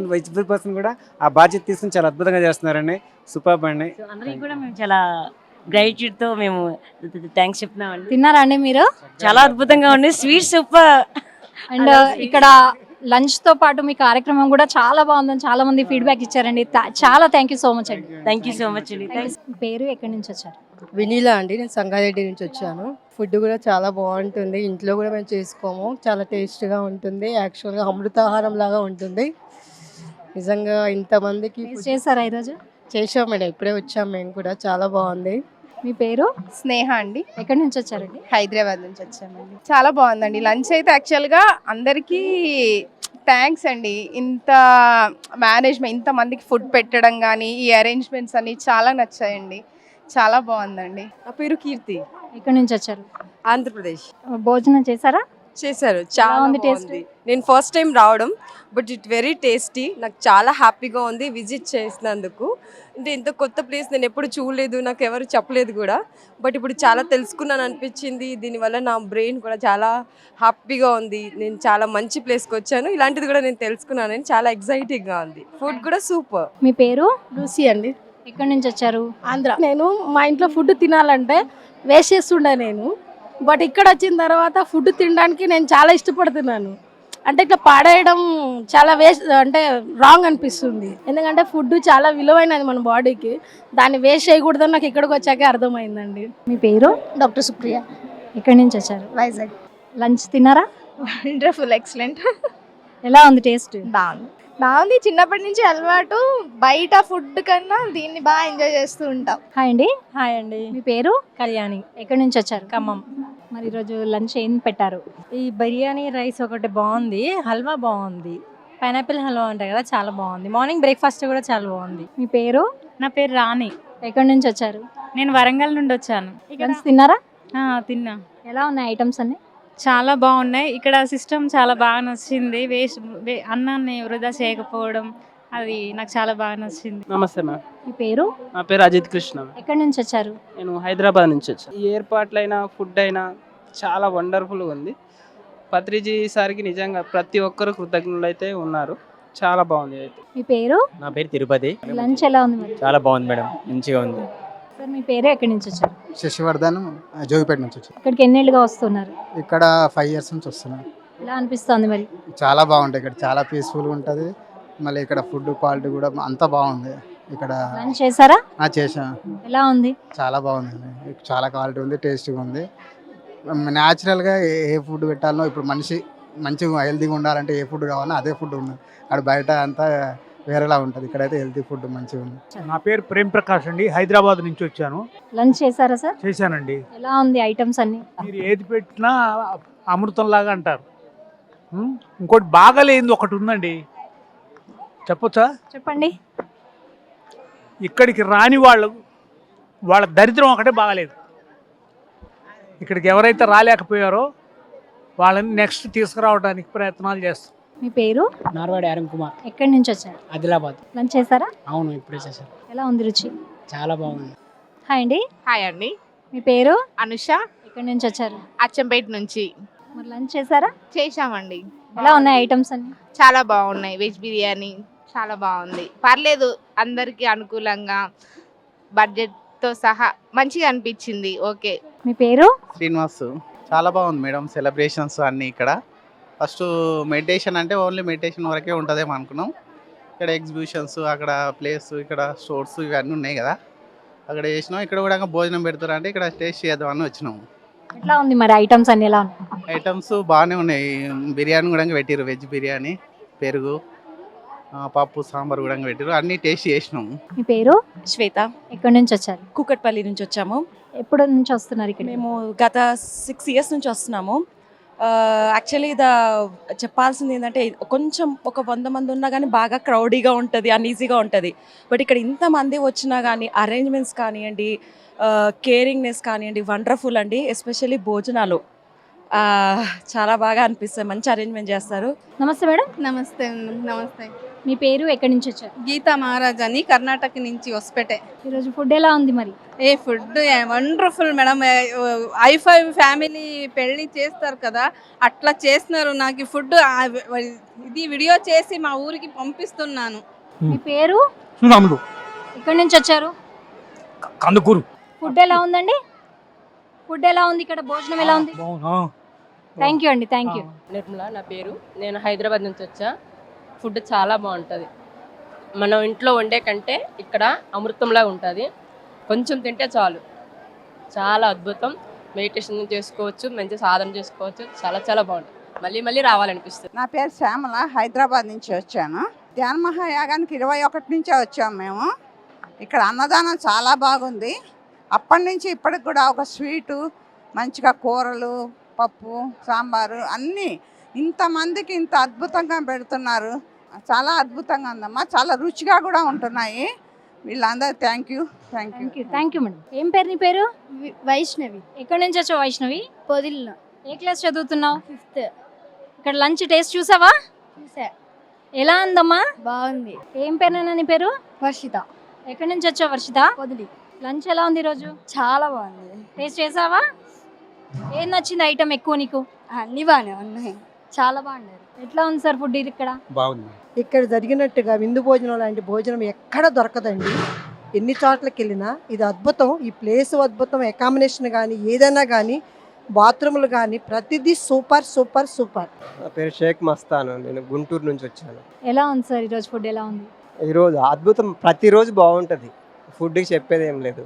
పర్సన్ కూడా ఆ బాధ్యత తీసుకుని చాలా అద్భుతంగా చేస్తున్నారండి. సూపర్ అండి. అందరికీ కూడా మేము చాలా గ్రాటిట్యూడ్తో మేము థ్యాంక్స్ చెప్తున్నామండి. తిన్నారా అండి మీరు? చాలా అద్భుతంగా ఉంది, స్వీట్ సూపర్. అండ్ ఇక్కడ లంచ్ తో పాటు మీ కార్యక్రమం కూడా చాలా బాగుందని చాలా మంది ఫీడ్బ్యాక్ ఇచ్చారండి. చాలా థ్యాంక్ యూ సో మచ్ అండి. థ్యాంక్ యూ సో మచ్ అండి. పేరు ఎక్కడి నుంచి వచ్చారు? వినీలా అండి, నేను సంగారెడ్డి నుంచి వచ్చాను. ఫుడ్ కూడా చాలా బాగుంటుంది, ఇంట్లో కూడా మేము చేసుకోము, చాలా టేస్ట్గా ఉంటుంది. యాక్చువల్గా అమృతాహారం లాగా ఉంటుంది. నిజంగా ఇంతమందికి చేశారా ఈరోజు? చేసాం మేడం, ఇప్పుడే వచ్చాం మేము కూడా. చాలా బాగుంది. మీ పేరు? స్నేహ అండి. ఎక్కడి నుంచి వచ్చారండి? హైదరాబాద్ నుంచి వచ్చామండి. చాలా బాగుందండి లంచ్ అయితే. యాక్చువల్గా అందరికీ థ్యాంక్స్ అండి. ఇంత మేనేజ్మెంట్, ఇంతమందికి ఫుడ్ పెట్టడం కానీ ఈ అరేంజ్మెంట్స్ అన్ని చాలా నచ్చాయండి. చాలా బాగుందండి. నా పేరు కీర్తి. ఎక్కడి నుంచి వచ్చారు? ఆంధ్రప్రదేశ్. భోజనం చేశారా? చేశారు, చాలా ఉంది టేస్ట్. taste? నేను ఫస్ట్ టైం రావడం, బట్ ఇట్ వెరీ టేస్టీ. నాకు చాలా హ్యాపీగా ఉంది విజిట్ చేసినందుకు. అంటే ఇంత కొత్త ప్లేస్ నేను ఎప్పుడు చూడలేదు, నాకు ఎవరు చెప్పలేదు కూడా. బట్ ఇప్పుడు చాలా తెలుసుకున్నాను అనిపించింది. దీనివల్ల నా బ్రెయిన్ కూడా చాలా హ్యాపీగా ఉంది. నేను చాలా మంచి ప్లేస్కి వచ్చాను, ఇలాంటిది కూడా నేను తెలుసుకున్నాను. చాలా ఎక్సైటింగ్గా ఉంది. ఫుడ్ కూడా సూపర్. మీ పేరు? లూసీ అండి. ఎక్కడి నుంచి వచ్చారు? ఆంధ్ర. నేను మా ఇంట్లో ఫుడ్ తినాలంటే వేస్ట్ చేస్తుండే నేను, బట్ ఇక్కడ వచ్చిన తర్వాత ఫుడ్ తినడానికి నేను చాలా ఇష్టపడుతున్నాను. అంటే ఇట్లా పాడేయడం చాలా వేస్ట్, అంటే రాంగ్ అనిపిస్తుంది. ఎందుకంటే ఫుడ్ చాలా విలువైనది మన బాడీకి, దాన్ని వేస్ట్ చేయకూడదని నాకు ఇక్కడికి వచ్చాకే అర్థమైందండి. మీ పేరు? డాక్టర్ సుప్రియ. ఎక్కడి నుంచి వచ్చారు? వైజాగ్. లంచ్ తిన్నారా? Wonderful, excellent. ఎలా ఉంది టేస్ట్? బాగుంది. చిన్నప్పటి నుంచి అలవాటు. బయట ఫుడ్ కన్నా దీన్ని బాగా ఎంజాయ్ చేస్తూ ఉంటాం. హాయ్ అండి. హాయ్ అండి. మీ పేరు? కళ్యాణి. ఎక్కడి నుంచి వచ్చారు? ఖమ్మం. మరి ఈరోజు లంచ్ ఏం పెట్టారు? ఈ బిర్యానీ రైస్ ఒకటి బాగుంది, హల్వా బాగుంది, పైనాపిల్ హల్వా ఉంటాయి కదా, చాలా బాగుంది. మార్నింగ్ బ్రేక్ఫాస్ట్ కూడా చాలా బాగుంది. మీ పేరు? నా పేరు రాణి. ఎక్కడి నుంచి వచ్చారు? నేను వరంగల్ నుండి వచ్చాను. లంచ్ తిన్నారా? తిన్నా. ఎలా ఉన్నాయి ఐటమ్స్ అన్ని? చాలా బాగున్నాయి. ఇక్కడ సిస్టమ్ చాలా బాగా నచ్చింది. అన్నాన్ని వృధా చేయకపోవడం, అది నాకు చాలా బాగా నచ్చింది. నమస్తే మ్యామ్. మీ పేరు? నా పేరు అజిత్ కృష్ణ. ఎక్కడి నుంచి వచ్చారు? నేను హైదరాబాద్ నుంచి వచ్చాను. ఈ ఏర్పాట్లైనా ఫుడ్ అయినా చాలా వండర్ఫుల్గా ఉంది. పత్రిజీ సార్కి నిజంగా ప్రతి ఒక్కరు కృతజ్ఞులు అయితే ఉన్నారు. చాలా బాగుంది. అయితే మీ పేరు? నా పేరు తిరుపతి. లంచ్ ఎలా ఉంది మరి? చాలా బాగుంది మేడం, మంచిగా ఉంది. సార్ మీ పేరు? ఎక్కడి నుంచి వచ్చారు? శశివర్ధన్, జోగిపేట నుంచి వచ్చారు. ఇక్కడికి ఎన్నేళ్ళుగా వస్తున్నారు? ఇక్కడ 5 years నుంచి వస్తున్నాను. ఎలా అనిపిస్తుంది మరి? చాలా బాగుంటుంది ఇక్కడ, చాలా పీస్ఫుల్గా ఉంటుంది. మళ్ళీ ఇక్కడ ఫుడ్ క్వాలిటీ కూడా అంతా బాగుంది. ఇక్కడ లంచ్ చేశారా? చేసాను. ఎలా ఉంది? చాలా బాగుంది, చాలా క్వాలిటీ ఉంది, టేస్టీగా ఉంది. న్యాచురల్గా ఏ ఫుడ్ పెట్టాలనో, ఇప్పుడు మనిషి మంచిగా హెల్తీగా ఉండాలంటే ఏ ఫుడ్ కావాలో అదే ఫుడ్ ఉంది. అక్కడ బయట అంతా వేరేలా ఉంటుంది, ఇక్కడైతే హెల్తీ ఫుడ్ మంచిగా ఉంది. నా పేరు ప్రేమ్ ప్రకాష్ అండి, హైదరాబాద్ నుంచి వచ్చాను. లంచ్ చేశారా సార్? చేశానండి. ఎలా ఉంది ఐటమ్స్ అన్ని? మీరు ఏది పెట్టినా అమృతంలాగా అంటారు. ఇంకోటి బాగాలేంది ఒకటి ఉందండి, చెప్పొచ్చా? చెప్పండి. ఇక్కడికి రాని వాళ్ళ దరిద్రం ఒకటే బాగాలేదు. ఇక్కడికి ఎవరైతే రాలేకపోయారో వాళ్ళని నెక్స్ట్ తీసుకురావడానికి ప్రయత్నాలు చేస్తాం. మీ పేరు? నార్వాడి ఆర్ఎం కుమార్. ఎక్కడి నుంచి వచ్చారు? ఆదిలాబాద్. లంచ్ చేశారా? అవును, ఇప్పుడే చేశారు. ఎలా ఉంది రుచి? చాలా బాగుంది. హాయ్ అండి. హాయ్ అండి. మీ పేరు? అనుష. ఎక్కడి నుంచి వచ్చారు? అచ్చంపేట నుంచి. మరి లంచ్ చేశారా? చేశామండి. ఎలా ఉన్నాయి ఐటమ్స్ అన్ని? చాలా బాగున్నాయి. వెజ్ బిర్యానీ చాలా బాగుంది, పర్లేదు, అందరికీ అనుకూలంగా, బడ్జెట్తో సహా మంచిగా అనిపించింది. ఓకే. మీ పేరు? శ్రీనివాస్. చాలా బాగుంది మేడం, సెలబ్రేషన్స్ అన్నీ ఇక్కడ. ఫస్ట్ మెడిటేషన్ అంటే ఓన్లీ మెడిటేషన్ వరకే ఉంటుందేమో అనుకున్నాం. ఇక్కడ ఎగ్జిబిషన్స్, అక్కడ ప్లేస్, ఇక్కడ స్టోర్స్ ఇవన్నీ ఉన్నాయి కదా, అక్కడ చేసినాం. ఇక్కడ కూడా భోజనం పెడతారు అంటే ఇక్కడ టేస్ట్ చేద్దామని వచ్చినాం. ఎట్లా ఉంది మరి ఐటమ్స్ అన్ని? ఎలా ఉన్నాయి ఐటమ్స్? బాగానే ఉన్నాయి. బిర్యానీ కూడా పెట్టారు, వెజ్ బిర్యానీ, పెరుగు, పప్పు, సాంబార్ కూడా పెట్టారు, అన్నీ టేస్ట్ చేసినాం. మీ పేరు? శ్వేత. ఎక్కడి నుంచి వచ్చారు? కూకట్పల్లి నుంచి వచ్చాము. ఎప్పుడు నుంచి వస్తున్నారు ఇక్కడ? మేము గత 6 years నుంచి వస్తున్నాము. యాక్చువల్లీ చెప్పాల్సింది ఏంటంటే, కొంచెం ఒక 100 మంది ఉన్నా కానీ బాగా క్రౌడీగా ఉంటుంది, అన్ఈజీగా ఉంటుంది. బట్ ఇక్కడ ఇంతమంది వచ్చినా కానీ అరేంజ్మెంట్స్ కానివ్వండి, కేరింగ్నెస్ కానివ్వండి, వండర్ఫుల్ అండి. ఎస్పెషల్లీ భోజనాలు చాలా బాగా అనిపిస్తాయి, మంచి అరేంజ్మెంట్ చేస్తారు. నమస్తే మేడం. నమస్తే. నమస్తే. మీ పేరు? ఎక్కడి నుంచి వచ్చారు? గీతా మహారాజ్ అని, కర్ణాటక నుంచి వస్పెటే. ఈరోజు ఫుడ్ ఎలా ఉంది మరి? Food wonderful madam. i5 family పెళ్ళి చేస్తారు కదా, అట్లా చేస్తున్నారు. నాకు ఫుడ్ ఇది వీడియో చేసి మా ఊరికి పంపిస్తున్నాను. మీ పేరు? సునాములు. ఎక్కడి నుంచి వచ్చారు? కందుకూరు. ఫుడ్ ఎలా ఉందండి? ఫుడ్ ఎలా ఉంది? ఇక్కడ భోజనం ఎలా ఉంది? థ్యాంక్ యూ అండి, థ్యాంక్ యూ. నిర్మల నా పేరు. నేను హైదరాబాద్ నుంచి వచ్చా. ఫుడ్ చాలా బాగుంటుంది. మనం ఇంట్లో వండే కంటే ఇక్కడ అమృతంలా ఉంటుంది. కొంచెం తింటే చాలు, చాలా అద్భుతం. మెడిటేషన్ చేసుకోవచ్చు, మంచి సాధన చేసుకోవచ్చు. చాలా చాలా బాగుంటుంది. మళ్ళీ మళ్ళీ రావాలనిపిస్తుంది. నా పేరు శ్యామల, హైదరాబాద్ నుంచి వచ్చాను. ధ్యాన మహాయాగానికి 21 నుంచే వచ్చాము మేము. ఇక్కడ అన్నదానం చాలా బాగుంది. అప్పటి నుంచి ఇప్పటికి కూడా ఒక స్వీటు, మంచిగా కూరలు, పప్పు, సాంబారు అన్నీ ఇంతమందికి ఇంత అద్భుతంగా పెడుతున్నారు. చాలా అద్భుతంగా ఉందమ్మా. చాలా రుచిగా కూడా ఉంటున్నాయి. వీళ్ళందరూ థ్యాంక్ యూ మేడం. ఏం పేరు నీ పేరు? వైష్ణవి. ఎక్కడి నుంచి వచ్చావు వైష్ణవి? పొదిల్లో. ఏ క్లాస్ చదువుతున్నావు? 5th. ఇక్కడ లంచ్ టేస్ట్ చూసావా? చూసా. ఎలా ఉందమ్మా? బాగుంది. ఏం పేరు నీ పేరు? వర్షిత. ఎక్కడి నుంచి వచ్చావు వర్షిత? పొదిలి. లంచ్ ఎలా ఉంది ఈరోజు? చాలా బాగుంది. టేస్ట్ చేసావా? ఏం నచ్చింది ఐటమ్ ఎక్కువ నీకు? అన్నీ బాగానే ఉన్నాయి. చాలా బాగుండేది. ఎట్లా ఉంది సార్ ఫుడ్ ఇక్కడ? బాగుంది. ఇక్కడ జరిగినట్టుగా విందు భోజనం లాంటి భోజనం ఎక్కడ దొరకదండి. ఎన్ని చోట్లకి వెళ్ళినా ఇది అద్భుతం. ఈ ప్లేస్ అద్భుతం. అకామిడేషన్ కానీ ఏదైనా కానీ, బాత్రూములు కానీ ప్రతిదీ సూపర్ సూపర్ సూపర్. నా పేరు షేక్ మస్తాను. నేను గుంటూరు నుంచి వచ్చాను. ఎలా ఉంది సార్ ఈరోజు ఫుడ్ ఎలా ఉంది? ఈరోజు అద్భుతం. ప్రతిరోజు బాగుంటుంది. ఫుడ్కి చెప్పేది ఏం లేదు.